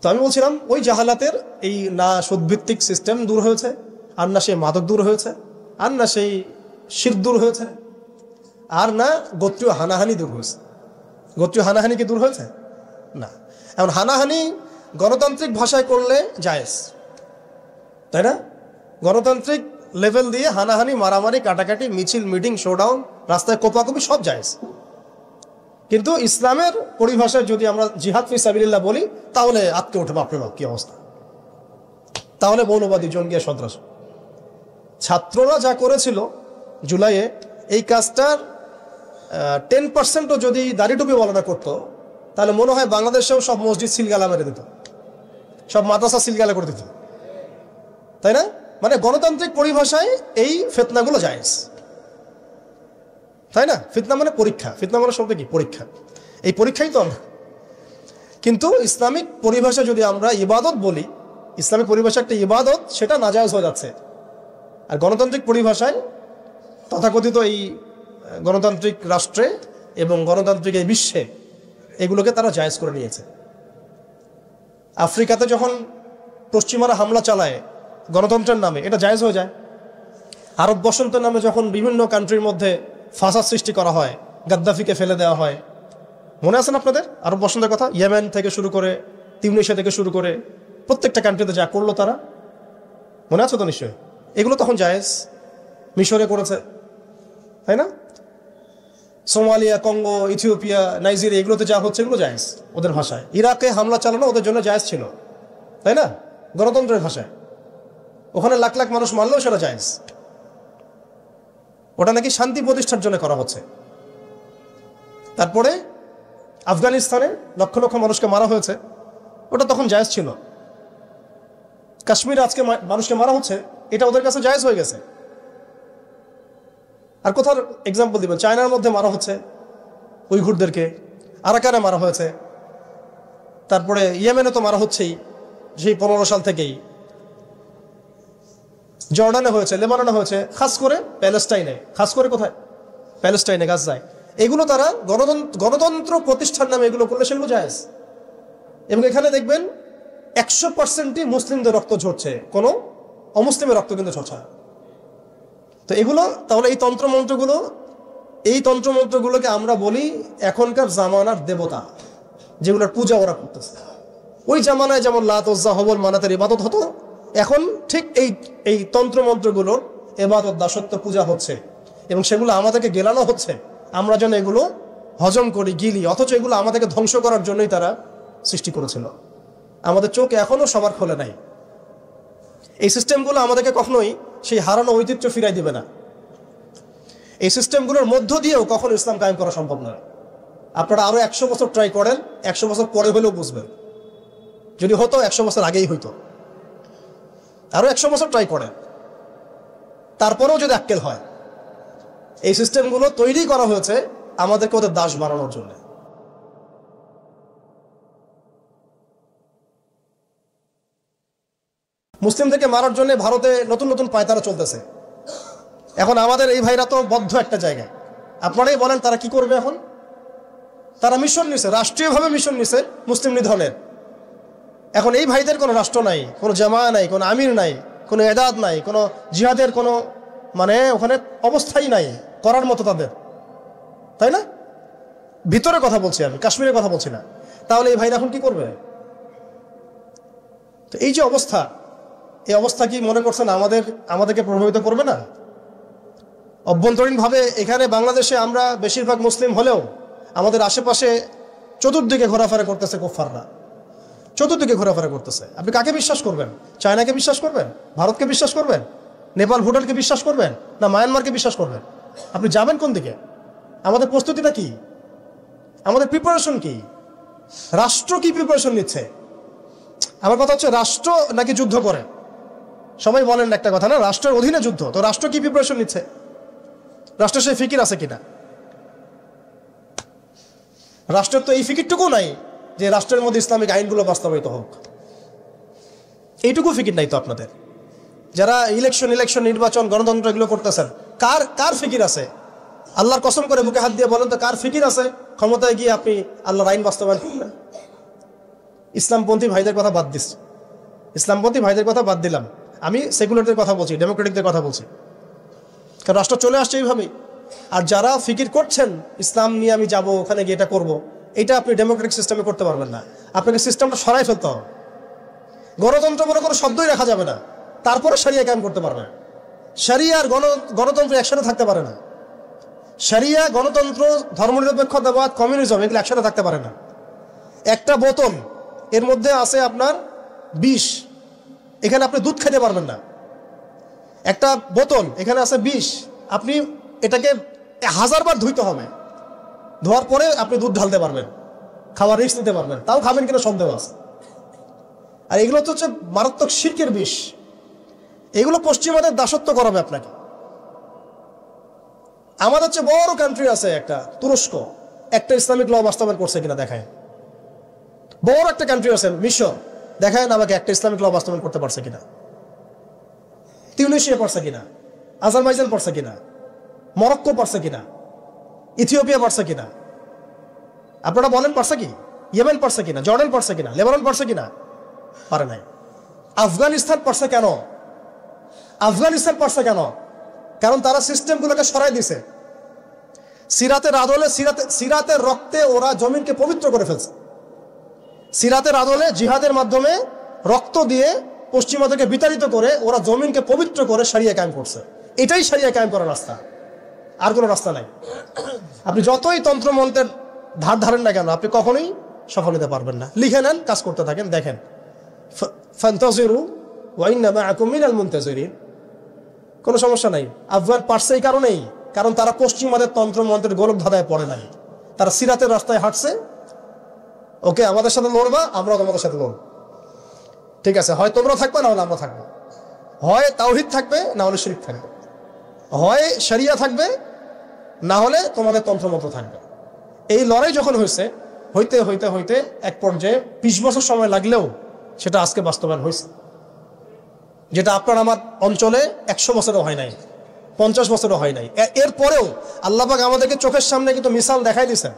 তো আমি বলছিলাম ওই জাহালাতের এই না সুদভিত্তিক সিস্টেম দূর হয়েছে, আর না সেই মাদক দূর হয়েছে, আর না সেই শিরক দূর হয়েছে, আর না গোত্রীয় হানাহানি দূর হয়েছে। গোত্রীয় হানাহানি কি দূর হয়েছে? না। এখন হানাহানি গণতান্ত্রিক ভাষায় করলে জায়েজ, তাই না? গণতান্ত্রিক লেভেল দিয়ে হানাহানি, মারামারি, কাটাকাটি, মিছিল, মিটিং, শোডাউন, রাস্তায় কোপাকুপি সব জায়েজ। কিন্তু ইসলামের পরিভাষায় যদি আমরা জিহাদ ফি সাবিলিল্লাহ বলি তাহলে আটকে ওঠে, বাপরে বাপ কি অবস্থা, তাহলে মৌলবাদী জঙ্গি সন্ত্রাস। ছাত্ররা যা করেছিল জুলাইয়ে, এই কাজটার 10%ও যদি দাড়িটুপি বলাটা করতো তাহলে মনে হয় বাংলাদেশেও সব মসজিদ সিলগালা মেরে দিত, সব মাদ্রাসা সিলগালা করে দিত, তাই না? মানে গণতান্ত্রিক পরিভাষায় এই ফিতনাগুলো জায়েজ, তাই না? ফিতনা মানে পরীক্ষা, ফিতনা মানে শব্দ কি? পরীক্ষা। এই পরীক্ষাই তো আমরা। কিন্তু ইসলামিক পরিভাষা যদি আমরা ইবাদত বলি, ইসলামিক পরিভাষা একটা ইবাদত, সেটা নাজায়েজ হয়ে যাচ্ছে। আর গণতান্ত্রিক পরিভাষায় তথাকথিত এই গণতান্ত্রিক রাষ্ট্রে এবং গণতান্ত্রিক এই বিশ্বে এগুলোকে তারা জায়েজ করে নিয়েছে। আফ্রিকাতে যখন পশ্চিমারা হামলা চালায় গণতন্ত্রের নামে, এটা জায়েজ হয়ে যায়। আরব বসন্তের নামে যখন বিভিন্ন কান্ট্রির মধ্যে ফাসাদ সৃষ্টি করা হয়, গাদ্দাফিকে ফেলে দেওয়া হয়, মনে আছে না আপনাদের আরব বসন্তের কথা? ইয়েমেন থেকে শুরু করে, তিউনিসিয়া থেকে শুরু করে প্রত্যেকটা কান্ট্রিতে যা করলো তারা, মনে আছে তো নিশ্চয়ই? এগুলো তখন জায়েজ, মিশরে করেছে, তাই না? সোমালিয়া, কঙ্গো, ইথিওপিয়া, নাইজেরিয়া, এগুলোতে যা হচ্ছে এগুলো জায়েজ ওদের ভাষায়। ইরাকে হামলা চালানো ওদের জন্য জায়েজ ছিল, তাই না? গণতন্ত্রের ভাষায় ওখানে লাখ লাখ মানুষ মারলেও সেটা জায়েজ। ওটা নাকি শান্তি প্রতিষ্ঠার জন্য করা হচ্ছে। তারপরে আফগানিস্তানে লক্ষ লক্ষ মানুষকে মারা হয়েছে, ওটা তখন জায়েজ ছিল। কাশ্মীরে আজকে মানুষকে মারা হচ্ছে, এটা ওদের কাছে জায়েজ হয়ে গেছে। আর কোথাও এক্সাম্পল দিবেন? চায়নার মধ্যে মারা হচ্ছে উইঘুরদেরকে, আরাকানে মারা হয়েছে, তারপরে ইয়েমেনে তো মারা হচ্ছেই সেই 15 সাল থেকেই, জর্ডানে হয়েছে, লেবাননে হয়েছে, খাস করে প্যালেস্টাইনে, খাস করে কোথায়? প্যালেস্টাইনে, গাজায়। এগুলো তারা গণতন্ত্র প্রতিষ্ঠার নামে এগুলো করলে সেগুলো জায়েজ। এবং এখানে দেখবেন 100%ই মুসলিমদের রক্ত ঝরছে, কোনো অমুসলিমের রক্ত কিন্তু ঝরছে না। তো এগুলো তাহলে এই তন্ত্রমন্ত্রগুলোকে আমরা বলি এখনকার জামানার দেবতা, যেগুলোর পূজা ওরা করতেছে। ওই জামানায় যেমন লাত, উজ্জা, হবল, মানাতের ইবাদত হতো, এখন ঠিক এই তন্ত্রমন্ত্রগুলোর ইবাদত, দাসত্ব, পূজা হচ্ছে। এবং সেগুলো আমাদেরকে গেলানো হচ্ছে, আমরা যেন এগুলো হজম করি, গিলি। অথচ এগুলো আমাদেরকে ধ্বংস করার জন্যই তারা সৃষ্টি করেছিল। আমাদের চোখ এখনো সবার খোলে নাই। এই সিস্টেমগুলো আমাদেরকে কখনোই সেই হারানো ঐতিহ্য ফিরাই দিবে না। এই সিস্টেমগুলোর মধ্য দিয়েও কখনো ইসলাম কায়েম করা সম্ভব নয়। আপনারা আরো 100 বছর ট্রাই করেন, 100 বছর পরে হলেও বুঝবেন। যদি হতো 100 বছর আগেই হইতো। আরো 100 বছর ট্রাই করেন, তারপরেও যদি আক্কেল হয়। এই সিস্টেমগুলো তৈরি করা হয়েছে আমাদেরকে ওদের দাস বানানোর জন্য। মুসলিমদেরকে মারার জন্য ভারতে নতুন নতুন পায়তারা চলতেছে। এখন আমাদের এই ভাইরা তো বদ্ধ একটা জায়গায়। আপনারাই বলেন তারা কি করবে এখন? তারা মিশন নিছে, রাষ্ট্রীয়ভাবে মিশন নিছে মুসলিম নিধনের। এখন এই ভাইদের কোনো রাষ্ট্র নাই, কোনো জামা নাই, কোনো আমির নাই, কোনো এদাদ নাই, কোনো জিহাদের কোনো ওখানে অবস্থাই নাই করার মতো তাদের, তাই না? ভিতরে কথা বলছি আমি, কাশ্মীরের কথা বলছি না। তাহলে এই ভাইরা এখন কি করবে? তো এই যে অবস্থা, এই অবস্থা কি মনে করছেন আমাদেরকে প্রভাবিত করবে না? অভ্যন্তরীণভাবে এখানে বাংলাদেশে আমরা বেশিরভাগ মুসলিম হলেও আমাদের আশেপাশে চতুর্দিকে ঘোরাফেরা করতেছে কুফফাররা, চতুর্দিকে ঘোরাফেরা করতেছে। আপনি কাকে বিশ্বাস করবেন? চায়নাকে বিশ্বাস করবেন? ভারতকে বিশ্বাস করবেন? নেপাল, ভুটানকে বিশ্বাস করবেন? না মায়ানমারকে বিশ্বাস করবেন? আপনি যাবেন কোন দিকে? আমাদের প্রস্তুতিটা কি? আমাদের প্রিপারেশন কি? রাষ্ট্র কি প্রিপারেশন নিচ্ছে? আমার কথা হচ্ছে, রাষ্ট্র নাকি যুদ্ধ করে? সবাই বলেন একটা কথা না, রাষ্ট্রের অধীনে যুদ্ধ। তো রাষ্ট্র কি প্রিপারেশন নিচ্ছে? রাষ্ট্রের সেই ফিকির আছে কিনা? রাষ্ট্রের তো এই ফিকিরটুকু নাই যে রাষ্ট্রের মধ্যে ইসলামিক আইনগুলো বাস্তবায়িত হোক। এইটুকু ফিকির নাই তো আপনাদের। যারা ইলেকশন নির্বাচন, গণতন্ত্র এগুলো করতেছেন, কার ফিকির আছে? আল্লাহর কসম করে বুকে হাত দিয়ে বলেন তো, কার ফিকির আছে ক্ষমতায় গিয়ে আপনি আল্লাহর আইন বাস্তবায়ন করবেন? ইসলামপন্থী ভাইদের কথা বাদ দিস, ইসলামপন্থী ভাইদের কথা বাদ দিলাম, আমি সেকুলারদের কথা বলছি, ডেমোক্রেটিকদের কথা বলছি। কারণ রাষ্ট্র চলে আসছে এইভাবেই। আর যারা ফিকির করছেন ইসলাম নিয়ে আমি যাব, ওখানে গিয়ে এটা করবো, এটা আপনি ডেমোক্রেটিক সিস্টেমে করতে পারবেন না। আপনাকে সিস্টেমটা সরাই ফেলতে হবে। গণতন্ত্র বলে কোনো শব্দই রাখা যাবে না, তারপরে শরিয়া কায়েম করতে পারবে না। শরিয়া আর গণতন্ত্র একসাথে থাকতে পারে না। শরিয়া, গণতন্ত্র, ধর্মনিরপেক্ষতাবাদ, কমিউনিজম এগুলো একসাথে থাকতে পারে না। একটা বোতল, এর মধ্যে আছে আপনার বিষ, এখানে আপনি দুধ খেতে পারবেন না। একটা বোতল, এখানে আছে বিষ, আপনি এটাকে 1000 বার ধুইতে হবে, ধোয়ার পরে আপনি দুধ ঢালতে পারবেন, খাওয়ার রিস্ক নিতে পারবেন, তাও খাবেন কিনা সন্দেহ আছে। আর এগুলো তো হচ্ছে মারাত্মক শিরকের বিষ। এগুলো পশ্চিমাদের দাসত্ব করাবে আপনাকে। আমাদের হচ্ছে বড় কান্ট্রি আছে একটা তুরস্ক, একটা ইসলামিক ল বাস্তবায়ন করছে কিনা দেখায়। বড় একটা কান্ট্রি আছে মিশর, দেখায় না আমাকে একটা ইসলামিক ল বাস্তবায়ন করতে পারছে কিনা। তিউনিসিয়া পারছে কিনা, আজারবাইজান পারছে কিনা, মরক্কো পারছে কিনা, ইথিওপিয়া পারছে কিনা? আপনারা বলেন পারছে কি? ইয়েমেন পারছে কিনা, জর্ডান পারছে কিনা, লেবানন পারছে কিনা? পারে নাই। আফগানিস্তান পারছে কেন? আফগানিস্তান পারছে কেন? কারণ তারা সিস্টেমগুলোকে সরাই দিছে। সিরাতের আদলে, সিরাতের রক্তে ওরা জমিনকে পবিত্র করে ফেলছে। সিরাতের আদলে জিহাদের মাধ্যমে রক্ত দিয়ে পশ্চিমাদেরকে বিতাড়িত করে ওরা জমিনকে পবিত্র করে শরিয়া কায়েম করছে। এটাই শরিয়া কায়েম করার রাস্তা, আর কোনো রাস্তা নাই। আপনি যতই তন্ত্রমন্ত্রের ধার ধারেন না কেন, আপনি কখনোই সফল হতে পারবেন না। লিখে নেন, কাজ করতে থাকেন, দেখেন ফান্তাজিরু ওয়া ইন্না মাআকুম মিনাল মুনতাজিরিন। কোনো সমস্যা নাই। আফগান পারছে এই কারণেই, কারণ তারা পশ্চিমাদের তন্ত্রমন্ত্রের গোলক ধাঁধায় পড়ে নাই। তারা সিরাতের রাস্তায় হাঁটছে। ওকে, আমাদের সাথে লড়বা, আমরাও তোমাদের সাথে লড়ব। ঠিক আছে, হয় তোমরা থাকবে, না হলে আমরা থাকবো। হয় তাওহীদ থাকবে, না হলে শিরক থাকবে। হয় শরিয়া থাকবে, না হলে তোমাদের তন্ত্রমন্ত্র থাকবে। এই লড়াই যখন হইতে হইতে হইতে এক পর্যায়ে 20 বছর সময় লাগলেও সেটা আজকে বাস্তবায়ন হয়েছে, যেটা আপনার আমার অঞ্চলে 100 বছরও হয় নাই, 50 বছরও হয় নাই। এরপরেও আল্লাহ পাক আমাদেরকে চোখের সামনে কিন্তু মিসাল দেখাই দিয়েছেন,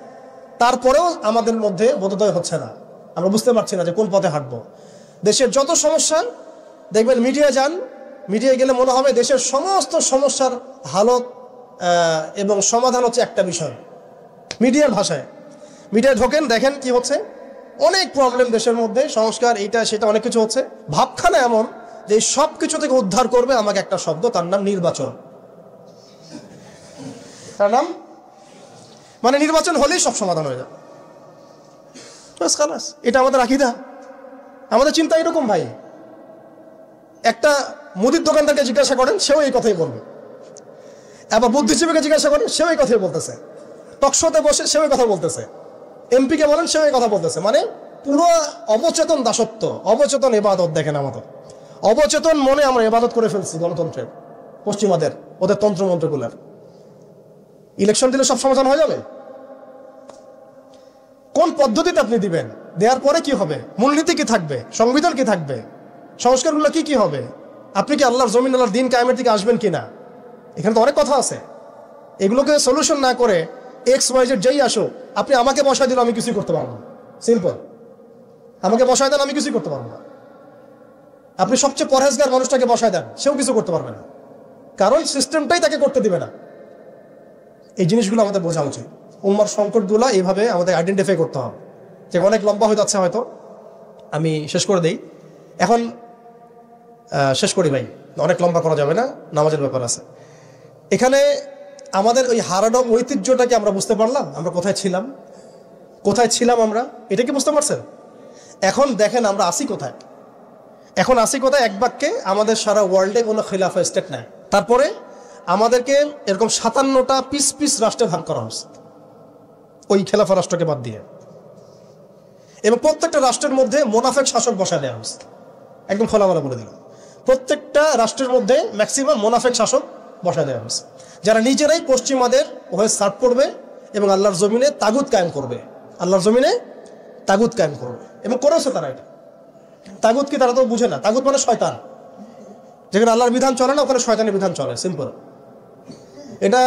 তারপরেও আমাদের মধ্যে বোধোদয় হচ্ছে না। আমরা বুঝতে পারছি না যে কোন পথে হাঁটবো। দেশের যত সমস্যা দেখবেন, মিডিয়ায় গেলে মনে হবে দেশের সমস্ত সমস্যার হালত এবং সমাধান হচ্ছে একটা বিষয়, মিডিয়ার ভাষায়। মিডিয়ায় ঢোকেন, দেখেন কি হচ্ছে, অনেক প্রবলেম দেশের মধ্যে, সংস্কার এইটা সেটা অনেক কিছু হচ্ছে। ভাবখানা এমন যে সব কিছু থেকে উদ্ধার করবে আমাকে একটা শব্দ, তার নাম নির্বাচন। তার নাম মানে নির্বাচন হলেই সব সমাধান হয়ে যাবে। এটা আমাদের আকীদা, আমাদের চিন্তা এরকম ভাই। একটা মুদির দোকানদারকে জিজ্ঞাসা করেন, সেও এই কথাই বলবে। আবার বুদ্ধিজীবীকে জিজ্ঞাসা করেন, সেও এই কথাই বলতেছে। টকশোতে বসে সেও এই কথা বলতেছে। এমপিকে বলেন, সেও এই কথা বলতেছে। মানে পুরো অবচেতন দাসত্ব, অবচেতন ইবাদত। দেখেন আমাদের অবচেতন মনে আমরা ইবাদত করে ফেলছি গণতন্ত্রের, পশ্চিমাদের, ওদের তন্ত্রমন্ত্রগুলার। ইলেকশন দিলে সব সমাধান হয়ে যাবে? কোন পদ্ধতিতে আপনি দিবেন? দেওয়ার পরে কি হবে? মূলনীতি কি থাকবে? সংবিধান কি থাকবে? সংস্কারগুলো কি হবে? আপনি কি আল্লাহর জমিন, আল্লাহর দিন কায়েমের দিকে আসবেন কিনা? এখানে তো অনেক কথা আছে। এগুলোকে সলিউশন না করে XYZ যেই আসো, আপনি আমাকে বসায় দিল, আমি কিছুই করতে পারবো না। সিম্পল, আমাকে বসায় দেন, আমি কিছুই করতে পারবো না। আপনি সবচেয়ে পরহেজগার মানুষটাকে বসায় দেন, সেও কিছু করতে পারবে না, কারণ সিস্টেমটাই তাকে করতে দিবে না। এই জিনিসগুলো আমাদের বোঝা উচিত। উম্মার সংকটগুলো এইভাবে আমাদের আইডেন্টিফাই করতে হবে। যে অনেক লম্বা হয়ে যাচ্ছে, হয়তো আমি শেষ করে দেই এখন। শেষ করি ভাই, অনেক লম্বা করা যাবে না, নামাজের ব্যাপার আছে। এখানে আমাদের ওই হারানো ঐতিহ্যটাকে আমরা বুঝতে পারলাম, আমরা কোথায় ছিলাম আমরা, এটা কি বুঝতে পারছেন? এখন দেখেন আমরা আসি কোথায়। এখন আসি কোথায়? এক বাক্যে, আমাদের সারা ওয়ার্ল্ডে কোনো খিলাফা স্টেট নাই। তারপরে আমাদেরকে এরকম 57টা পিস রাষ্ট্রে ভাগ করা হচ্ছে, ওই খেলাফা রাষ্ট্রকে বাদ দিয়ে। এবং প্রত্যেকটা রাষ্ট্রের মধ্যে মোনাফেক শাসক বসায় দেওয়া হচ্ছে। একদম খোলামেলা বলে দিল, প্রত্যেকটা রাষ্ট্রের মধ্যে ম্যাক্সিমাম মোনাফেক শাসক বসায় দেওয়া হচ্ছে, যারা নিজেরাই পশ্চিমাদের হয়ে সার্ভ করবে এবং আল্লাহর জমিনে তাগুত কায়েম করবে। এবং করেছে তারা। এটা তাগুত কি তারা তো বুঝে না। তাগুত মানে শয়তান। যেখানে আল্লাহর বিধান চলে না, ওখানে শয়তানের বিধান চলে, সিম্পল। এটা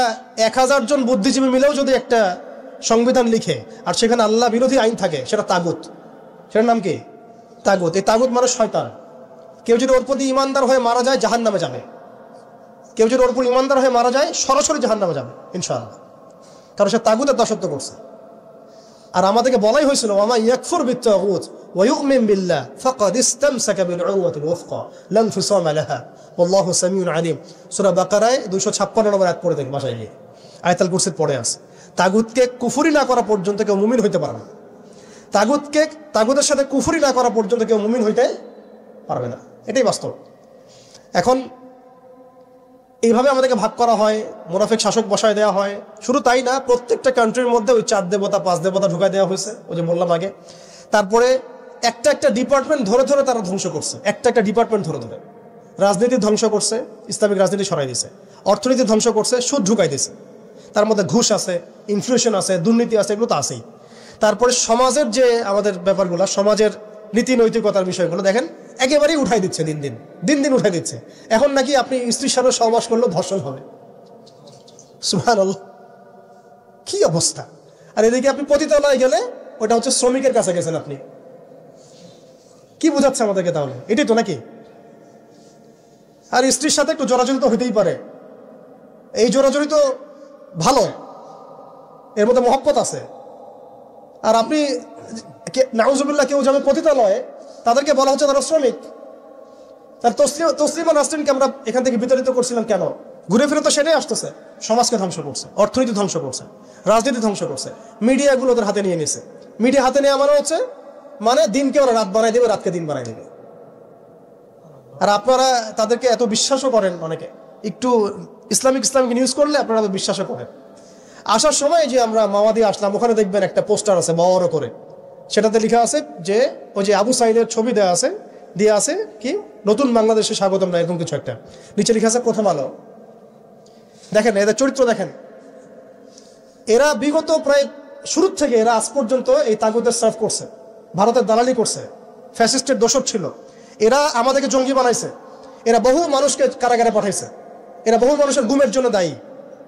1000 জন বুদ্ধিজীবী মিলেও যদি একটা সংবিধান লিখে আর সেখানে আল্লাহ বিরোধী আইন থাকে, সেটা তাগুত। সেটার নাম কি? তাগুত। এই তাগুত মানে শয়তান। কেউ যদি ওর প্রতি ইমানদার হয়ে মারা যায়, জাহান্নামে যাবে। কেউ যদি ওর উপর ইমানদার হয়ে মারা যায়, সরাসরি জাহান্নামে যাবে ইনশাআল্লাহ, কারণ সে তাগুতের দাসত্ব করছে। আর আমাদেরকে বলাই হয়েছিল, ওয়ামা ইয়াকফুর বিত্তাগুত ওয়া ইউমিন বিল্লাহ ফাকাদ ইসতামসাকা বিল উরওয়াতিল ওয়াসকা লা ইনফিসামা লাহা ওয়াল্লাহু সামিউন আলিম। সূরা বাকারায় 256 নম্বর আয়াত পড়ে দেখবেন, বাসায় গিয়ে আয়াতুল কুরসির পড়ে আছে। তাগুতকে কুফরি না করা পর্যন্ত কেউ মুমিন হইতে পারে না। তাগুতের সাথে কুফরি না করা পর্যন্ত কেউ মুমিন হইতে পারবে না, এটাই বাস্তব। এখন এইভাবে আমাদেরকে ভাগ করা হয়, মুনাফিক শাসক বসায় দেওয়া হয়। শুধু তাই না, প্রত্যেকটা কান্ট্রির মধ্যে ওই 4 দেবতা 5 দেবতা ঢুকাই দেওয়া হয়েছে, ওই যে বললাম আগে। তারপরে একটা ডিপার্টমেন্ট ধরে তারা ধ্বংস করছে, একটা ডিপার্টমেন্ট ধরে। রাজনীতি ধ্বংস করছে, ইসলামিক রাজনীতি সরাই দিছে। অর্থনীতি ধ্বংস করছে, সুদ ঢুকাই দিছে। তার মধ্যে ঘুষ আছে, ইনফ্লেশন আছে, দুর্নীতি আছে, এগুলো তো আছেই। তারপরে সমাজের যে আমাদের ব্যাপারগুলো, সমাজের নীতি নৈতিকতার বিষয়গুলো দেখেন একেবারেই উঠাই দিচ্ছে, দিন দিন উঠাই দিচ্ছে। এখন নাকি আপনি স্ত্রীর সাথে সহবাস করলেও ধর্ষণ হবে। সুবহানাল্লাহ, কি অবস্থা! আর এদিকে আপনি পতিতালয়ে গেলে ওটা হচ্ছে শ্রমিকের কাছে গেছেন আপনি। কি বোঝাচ্ছে আমাদেরকে তাহলে? এটাই তো নাকি? আর স্ত্রীর সাথে একটু জোরাজুরি তো হইতেই পারে। এই জোরাজুরি তো ভালো, এর মধ্যে মহব্বত আছে। আর আপনি নাউজুবিল্লাহ কেউ যাবে পতিতালয়ে, তাদেরকে বলা হচ্ছে তারা শ্রমিক। তার তসলিমা নাসরিনকে আমরা এখান থেকে বিতাড়িত করছিলাম কেন? ঘুরে ফিরে তো সেটাই আসতেছে, সমাজকে ধ্বংস করছে, অর্থনীতি ধ্বংস করছে, রাজনীতি ধ্বংস করছে, মিডিয়াগুলো ওদের হাতে নিয়ে নিছে। মিডিয়া হাতে নেওয়া মানে হচ্ছে মানে দিনকে ওরা রাত বানাই দেবে, রাতকে দিন বানাই দেবে। আর আপনারা তাদেরকে এত বিশ্বাসও করেন, অনেকে একটু ইসলামিক নিউজ করলে আপনারা বিশ্বাসও করেন। আসার সময় যে আমরা মাওয়াদি আসলাম, ওখানে দেখবেন একটা পোস্টার আছে বড় করে, সেটাতে লেখা আছে যে ওই যে আবু সাইদের ছবি দিয়ে আছে কি নতুন বাংলাদেশে স্বাগতম না এরকম কিছু একটা, নিচে লেখা আছে প্রথম আলো। দেখেন এদের চরিত্র দেখেন, এরা বিগত প্রায় শুরু থেকে এরা আজ পর্যন্ত এই তাগুদের সার্ভ করছে, ভারতের দালালি করছে, ফ্যাসিস্টের দোষর ছিল। এরা আমাদেরকে জঙ্গি বানাইছে, এরা বহু মানুষকে কারাগারে পাঠাইছে, এরা বহু মানুষের গুমের জন্য দায়ী,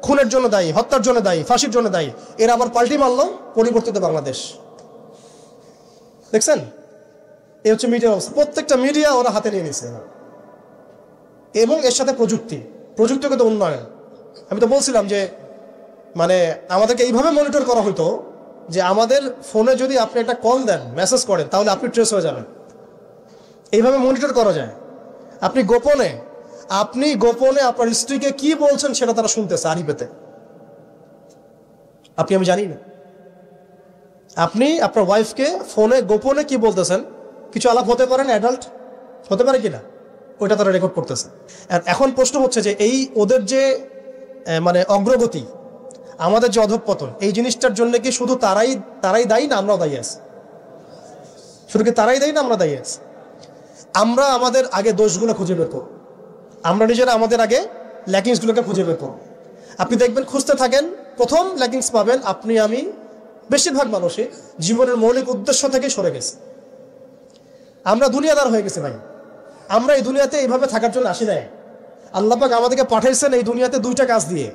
খুনের জন্য দায়ী, হত্যার জন্য দায়ী, ফাঁসির জন্য দায়ী। এরা আবার পাল্টি মারল পরিবর্তিত বাংলাদেশ। দেখছেন, এই হচ্ছে মিডিয়ার অবস্থা। প্রত্যেকটা মিডিয়া ওরা হাতে নিয়ে নিছে, এবং এর সাথে প্রযুক্তিগত উন্নয়ন। আমি তো বলছিলাম যে মানে আমাদেরকে এইভাবে মনিটর করা হতো যে আমাদের ফোনে যদি আপনি একটা কল দেন, মেসেজ করেন, তাহলে আপনি ট্রেস হয়ে যাবেন। এইভাবে মনিটর করা যায়। আপনি গোপনে আপনার স্ত্রীকে কি বলছেন সেটা তারা শুনতেছে আরিফেতে, আমি জানি না। আপনি আপনার ওয়াইফকে ফোনে গোপনে কি বলতেছেন, কিছু আলাপ হতে পারেন, অ্যাডাল্ট হতে পারে কিনা, ওইটা তারা রেকর্ড করতেছে। আর এখন প্রশ্ন হচ্ছে যে এই ওদের যে মানে অগ্রগতি, আমাদের যে অধঃপতন, এই জিনিসটার জন্য কি শুধু তারাই দায়ী না আমরাও দায়ী আছি? শুধু কি তারাই দায়ী না আমরা দায়ী আছি? আমরা আমাদের আগে দোষগুলো খুঁজে বের করব, আমরা নিজেরা আমাদের আগে ল্যাকিংসগুলোকে খুঁজে বের করব। আপনি দেখবেন, খুঁজতে থাকেন, প্রথম ল্যাকিংস পাবেন আপনি, আমি, বেশিরভাগ মানুষই জীবনের মৌলিক উদ্দেশ্য থেকে সরে গেছে। আমরা দুনিয়াদার হয়ে গেছি ভাই। আমরা এই দুনিয়াতে এইভাবে থাকার জন্য আসি নাই। আল্লাহ পাক আমাদেরকে পাঠাইছেন এই দুনিয়াতে দুইটা কাজ দিয়ে।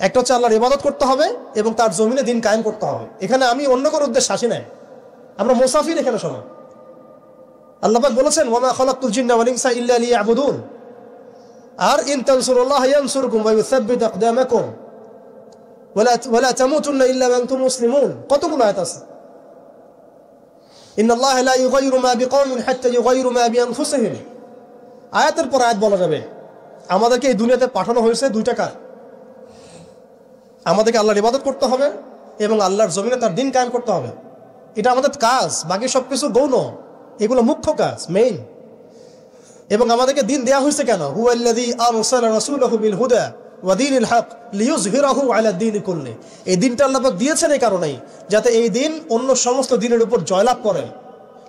একটা হচ্ছে আল্লাহর ইবাদত করতে হবে এবং তার জমিনে দিন কায়েম করতে হবে। এখানে আমি অন্য কোনো উদ্দেশ্য আসি নাই, আমরা মুসাফির এখানে সবাই। আল্লাহ পাক বলেছেন ওয়া মা খালাকতুল জিন্না ওয়াল ইনসা ইল্লা লিয়াবুদুন, আর ইন তানসুরুল্লাহ ইয়ানসুরকুম ওয়া ইউসাব্বিত আকদামাকুম ওয়া লা তামুতুন্না ইল্লা ওয়া আনতুম মুসলিমুন। কতগুলো আয়াত আছে। ইন্নাল্লাহা লা ইউগাইয়িরু মা বিকওমিন হাত্তা ইউগাইয়িরু মা বিআনফুসিহিম। আয়াতের পর আয়াত বলা যাবে আমাদেরকে এই দুনিয়াতে পাঠানো হয়েছে দুইটা কাজ। আমাদেরকে আল্লাহর ইবাদত করতে হবে এবং আল্লাহর জমিনে তার দিন কায়েম করতে হবে। এটা আমাদের কাজ, বাকি সবকিছু গৌণ, এগুলো মুখ্য কাজ, মেইন। এবং আমাদেরকে দিন দেয়া হয়েছে কেন? হুয়াল্লাযী আরসালা রাসূলাহু বিল হুদা ওয়া দীনিল হক লিইয়ুযহিরাহু আলা দীনি কুল্লি। এই দিনটা আল্লাহ পাক দিয়েছেন এই কারণেই যাতে এই দিন অন্য সমস্ত দিনের উপর জয়লাভ করে।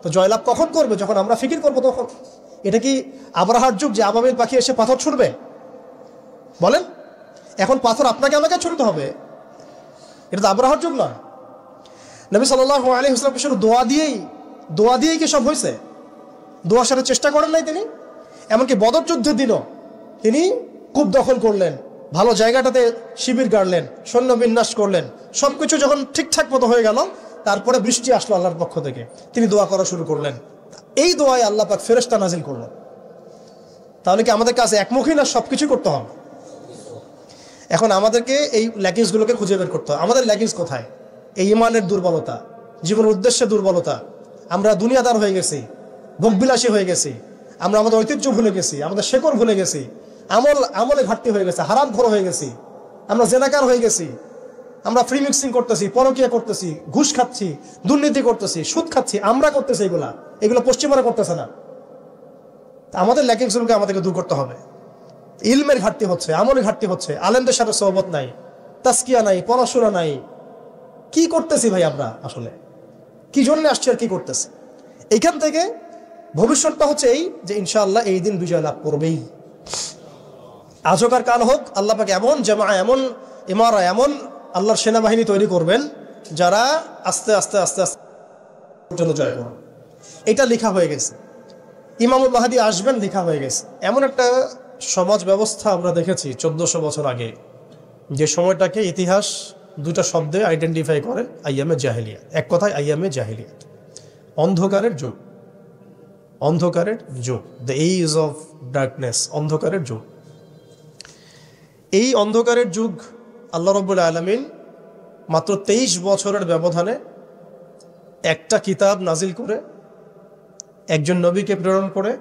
তো জয়লাভ কখন করবে? যখন আমরা ফিকির করবো তখন। এটা কি আবরাহার যুগ যে আবাবিল পাখি এসে পাথর ছুড়বে? বলেন, এখন পাথর আপনাকে আমাকে ছুড়তে হবে? এটা তো আবরাহার যুগ না। নবী সাল্লাল্লাহু আলাইহি ওয়াসাল্লাম শুধু দোয়া দিয়েই কি সব হয়েছে? দোয়ার সাথে চেষ্টা করেন নাই তিনি? এমনকি বদর যুদ্ধের দিনও তিনি কূপ দখল করলেন, ভালো জায়গাটাতে শিবির গাড়লেন, সৈন্য বিন্যাস করলেন, সবকিছু যখন ঠিকঠাক মতো হয়ে গেল, তারপরে বৃষ্টি আসলো আল্লাহর পক্ষ থেকে, তিনি দোয়া করা শুরু করলেন। এই দোয়ায় আল্লাহ পাক ফেরেশতা নাজিল করলেন। তাহলে কি আমাদের কাছে একমুখী না সবকিছু করতে হবে? এখন আমাদেরকে এই ল্যাকিংসগুলোকে খুঁজে বের করতে হবে। আমাদের ল্যাকিংস কোথায়? এই ইমানের দুর্বলতা, জীবনের উদ্দেশ্যে দুর্বলতা। আমরা দুনিয়াদার হয়ে গেছি, ভোগবিলাসী হয়ে গেছি, আমরা আমাদের ঐতিহ্য ভুলে গেছি, আমাদের শেকড় ভুলে গেছি, আমলে ঘাটতি হয়ে গেছে, হারামখোর হয়ে গেছি, আমরা জেনাকার হয়ে গেছি, আমরা ফ্রি মিক্সিং করতেছি, পরকীয়া করতেছি, ঘুষ খাচ্ছি, দুর্নীতি করতেছি, সুদ খাচ্ছি, আমরা করতেছি। এগুলো পশ্চিমারা করতেছে না। আমাদের ল্যাকিংসগুলোকে আমাদেরকে দূর করতে হবে। ইলমের ঘাটতি হচ্ছে, আমলের ঘাটতি হচ্ছে, আলেমদের সাথে সোহবত নাই, তাসকিয়া নাই, পড়াশোনা নাই। কি করতেছি ভাই আমরা? আসলে কি জন্য আসছি আর কি করতেছি? এইখান থেকে ভবিষ্যৎটা হচ্ছে এই যে ইনশাআল্লাহ এই দিন বিজয় লাভ করবেই। আজ হোক আর কাল হোক, আল্লাহ পাক এমন জামা, এমন ইমারা, এমন আল্লাহর সেনাবাহিনী তৈরি করবেন যারা আস্তে আস্তে আস্তে আস্তে পর্যন্ত জয় করবে। এটা লেখা হয়ে গেছে। ইমামুল মাহদী আসবেন, লেখা হয়ে গেছে। এমন একটা সমাজ ব্যবস্থা আমরা দেখেছি 1400 বছর আগে, যে সময়টাকে ইতিহাস দুটা শব্দে আইডেন্টিফাই করে, আইয়ামে জাহিলিয়া। এক কথায় আইয়ামে জাহিলিয়া, অন্ধকারের যুগ। অন্ধকারের যুগ, দ্য এজ অফ ডার্কনেস, অন্ধকারের যুগ। এই অন্ধকারের যুগ আল্লাহ রাব্বুল আলামিন মাত্র 23 বছরের ব্যবধানে একটা কিতাব নাজিল করে, একজন নবীকে প্রেরণ করে,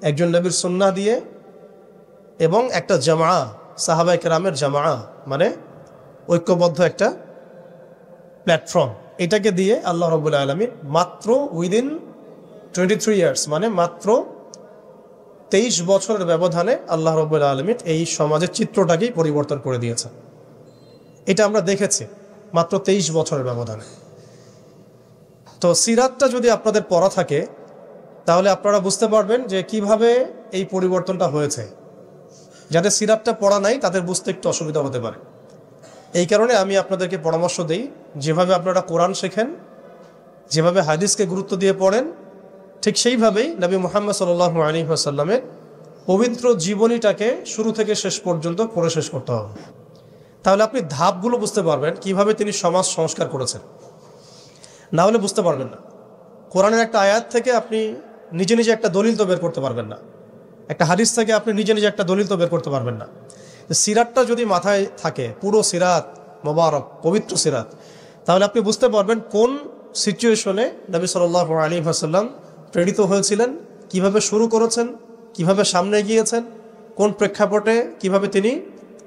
একজন নবীর সুন্নাহ দিয়ে, এবং একটা জামা, সাহাবায়ে কেরামের জামা, মানে ঐক্যবদ্ধ একটা প্ল্যাটফর্ম, এটাকে দিয়ে আল্লাহ রাব্বুল আলামিন মাত্র উইদিন 23 ইয়ার্স, মানে মাত্র 23 বছরের ব্যবধানে আল্লাহ রাব্বুল আলামিন এই সমাজের চিত্রটাকেই পরিবর্তন করে দিয়েছেন। এটা আমরা দেখেছি মাত্র 23 বছরের ব্যবধানে। তো সিরাতটা যদি আপনাদের পড়া থাকে তাহলে আপনারা বুঝতে পারবেন যে কিভাবে এই পরিবর্তনটা হয়েছে। যাদের সিরাতটা পড়া নাই তাদের বুঝতে একটু অসুবিধা হতে পারে। এই কারণে আমি আপনাদেরকে পরামর্শ দিই, যেভাবে আপনারা কোরআন শেখেন, যেভাবে হাদিসকে গুরুত্ব দিয়ে পড়েন, ঠিক সেইভাবেই নবী মুহাম্মদ সাল্লাল্লাহু আলাইহি ওয়াসাল্লামের পবিত্র জীবনীটাকে শুরু থেকে শেষ পর্যন্ত পড়ে শেষ করতে হবে। তাহলে আপনি ধাপগুলো বুঝতে পারবেন কিভাবে তিনি সমাজ সংস্কার করেছেন। না হলে বুঝতে পারবেন না। কোরআনের একটা আয়াত থেকে আপনি নিজে নিজে একটা দলিল তো বের করতে পারবেন না, একটা হাদিস থেকে আপনি নিজে নিজে একটা দলিল তো বের করতে পারবেন না। সিরাতটা যদি মাথায় থাকে, পুরো সিরাত মোবারক পবিত্র সিরাত, তাহলে আপনি বুঝতে পারবেন কোন সিচুয়েশনে নবী সাল্লাল্লাহু আলাইহি ওয়াসাল্লাম প্রেরিত হয়েছিলেন, কিভাবে শুরু করেছেন, কিভাবে সামনে গিয়েছেন, কোন প্রেক্ষাপটে কিভাবে তিনি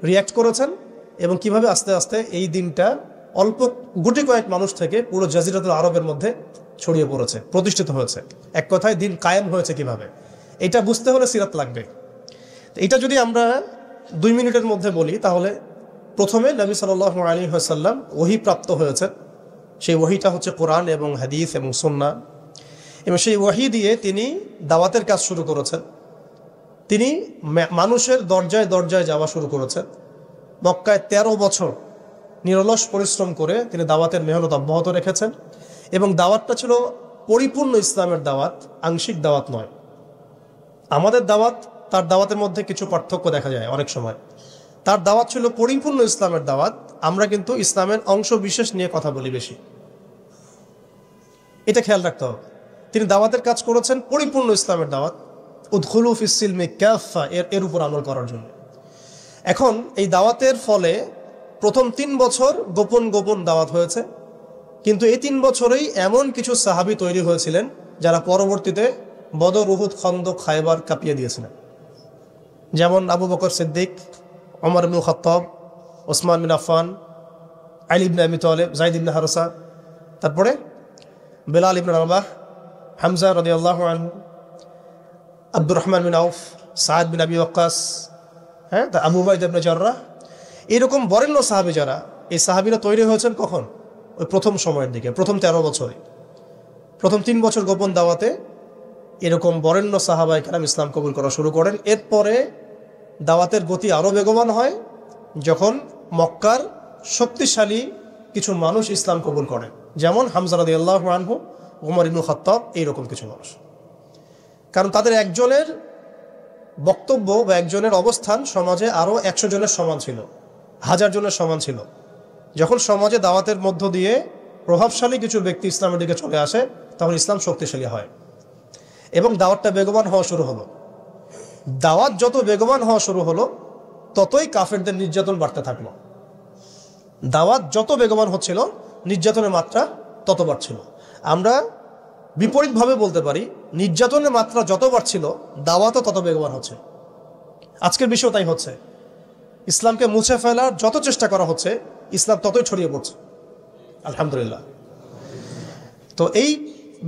রিয়্যাক্ট করেছেন, এবং কিভাবে আস্তে আস্তে এই দিনটা অল্প গুটি কয়েক মানুষ থেকে পুরো জাজিরাতুল আরবের মধ্যে ছড়িয়ে পড়েছে, প্রতিষ্ঠিত হয়েছে। এক কথায় দিন কায়েম হয়েছে কিভাবে, এটা বুঝতে হলে সিরাত লাগবে। এটা যদি আমরা 2 মিনিটের মধ্যে বলি, তাহলে প্রথমে নবী সাল্লাল্লাহু আলাইহি ওয়াসাল্লাম ওহী প্রাপ্ত হয়েছেন। সেই ওহীটা হচ্ছে কোরআন এবং হাদিস এবং সুন্নাহ, এবং সেই ওহী দিয়ে তিনি দাওয়াতের কাজ শুরু করেছেন। তিনি মানুষের দরজায় দরজায় যাওয়া শুরু করেছেন। মক্কায় 13 বছর নিরলস পরিশ্রম করে তিনি দাওয়াতের মেহনত অব্যাহত রেখেছেন, এবং দাওয়াতটা ছিল পরিপূর্ণ ইসলামের দাওয়াত, আংশিক দাওয়াত নয়। আমাদের দাওয়াত, তার দাওয়াতের মধ্যে কিছু পার্থক্য দেখা যায় অনেক সময়। তার দাওয়াত ছিল পরিপূর্ণ ইসলামের দাওয়াত, আমরা কিন্তু ইসলামের অংশ বিশেষ নিয়ে কথা বলি বেশি। এটা খেয়াল রাখতে হবে। তিনি দাওয়াতের কাজ করেছেন পরিপূর্ণ ইসলামের দাওয়াত, উদখুলু ফিস সিলমি কাফা, এর উপর আমল করার জন্য। এখন এই দাওয়াতের ফলে প্রথম 3 বছর গোপন গোপন দাওয়াত হয়েছে, কিন্তু এই 3 বছরেই এমন কিছু সাহাবী তৈরি হয়েছিলেন যারা পরবর্তীতে বদর, উহুদ, খন্দক, খায়বার কাঁপিয়ে দিয়েছিলেন। যেমন আবু বকর সিদ্দিক, ওমর ইবনুল খাত্তাব, ওসমান বিন আফফান, আলী ইবনে আবি তালেব, যায়েদ ইবনে হারসা, তারপরে বেলাল ইবনে রাবাহ, হামজা রাদিয়াল্লাহু আনহু, আব্দুর রহমান বিন আউফ, সাদ বিন আবি ওয়াক্কাস, আবু উবাইদা ইবনে জাররাহ, এরকম বরেণ্য সাহাবী যারা, এই সাহাবীরা তৈরি হয়েছেন কখন? ওই প্রথম সময়ের দিকে, প্রথম 13 বছরে। প্রথম 3 বছর গোপন দাওয়াতে এরকম বরেণ্য সাহাবায়ে কেরাম ইসলাম কবুল করা শুরু করেন। এরপরে দাওয়াতের গতি আরও বেগবান হয় যখন মক্কার শক্তিশালী কিছু মানুষ ইসলাম কবুল করেন, যেমন হামজা রাদিয়াল্লাহু আনহু, ওমর ইবনুল খাত্তাব, এইরকম কিছু মানুষ। কারণ তাদের একজনের বক্তব্য বা একজনের অবস্থান সমাজে আরও 100 জনের সমান ছিল, 1000 জনের সমান ছিল। যখন সমাজে দাওয়াতের মধ্য দিয়ে প্রভাবশালী কিছু ব্যক্তি ইসলামের দিকে চলে আসে, তখন ইসলাম শক্তিশালী হয় এবং দাওয়াতটা বেগবান হওয়া শুরু হলো। দাওয়াত যত বেগবান হওয়া শুরু হলো, ততই কাফেরদের নির্যাতন বাড়তে থাকলো। দাওয়াত যত বেগবান হচ্ছিল, নির্যাতনের মাত্রা তত বাড়ছিল। আমরা বিপরীতভাবে বলতে পারি, নির্যাতনের মাত্রা যত বাড়ছিল, দাওয়াতও তত বেগবান হচ্ছে। আজকের বিষয় তাই হচ্ছে। ইসলামকে মুছে ফেলার যত চেষ্টা করা হচ্ছে, ইসলাম ততই ছড়িয়ে পড়ছে, আলহামদুলিল্লাহ। তো এই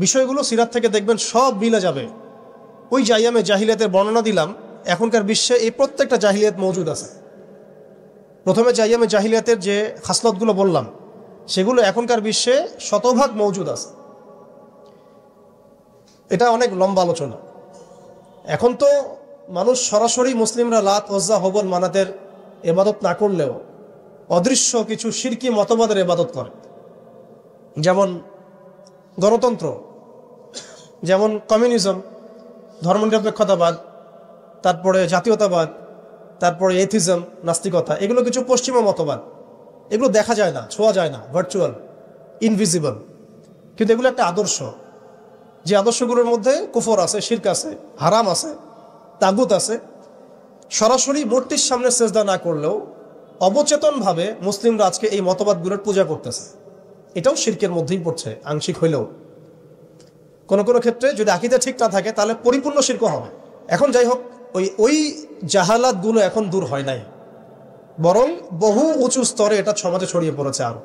বিষয়গুলো সিরাত থেকে দেখবেন সব মিলে যাবে। ওই যে আইয়ামে জাহিলিয়াতের বর্ণনা দিলাম, এখনকার বিশ্বে এই প্রত্যেকটা জাহিলিয়াত মৌজুদ আছে। প্রথমে যে আইয়ামে জাহিলিয়াতের যে খাসলতগুলো বললাম, সেগুলো এখনকার বিশ্বে শতভাগ মৌজুদ আছে। এটা অনেক লম্বা আলোচনা। এখন তো মানুষ সরাসরি মুসলিমরা লাত, ওজ্জা, হবল, মানাতের ইবাদত না করলেও অদৃশ্য কিছু শিরকি মতবাদের ইবাদত করে, যেমন গণতন্ত্র, যেমন কমিউনিজম, ধর্মনিরপেক্ষতাবাদ, তারপরে জাতীয়তাবাদ, তারপরে এথিজম, নাস্তিকতা। এগুলো কিছু পশ্চিমা মতবাদ। এগুলো দেখা যায় না, ছোঁয়া যায় না, ভার্চুয়াল, ইনভিজিবল, কিন্তু এগুলো একটা আদর্শ। যে আদর্শগুলোর মধ্যে কুফর আছে, শিরক আছে, হারাম আছে, তাগুত আছে। সরাসরি মূর্তির সামনে সেজদা না করলেও অবচেতনভাবে মুসলিমরা আজকে এই মতবাদগুলোর পূজা করতেছে। এটাও শিরকের মধ্যেই পড়ছে, আংশিক হইলেও। কোনো কোনো ক্ষেত্রে যদি আকীদা ঠিক না থাকে, তাহলে পরিপূর্ণ শিরক হবে। এখন যাই হোক, ওই জাহালাতগুলো এখন দূর হয় নাই। বরং বহু উঁচু স্তরে এটা সমাজে ছড়িয়ে পড়েছে আরো।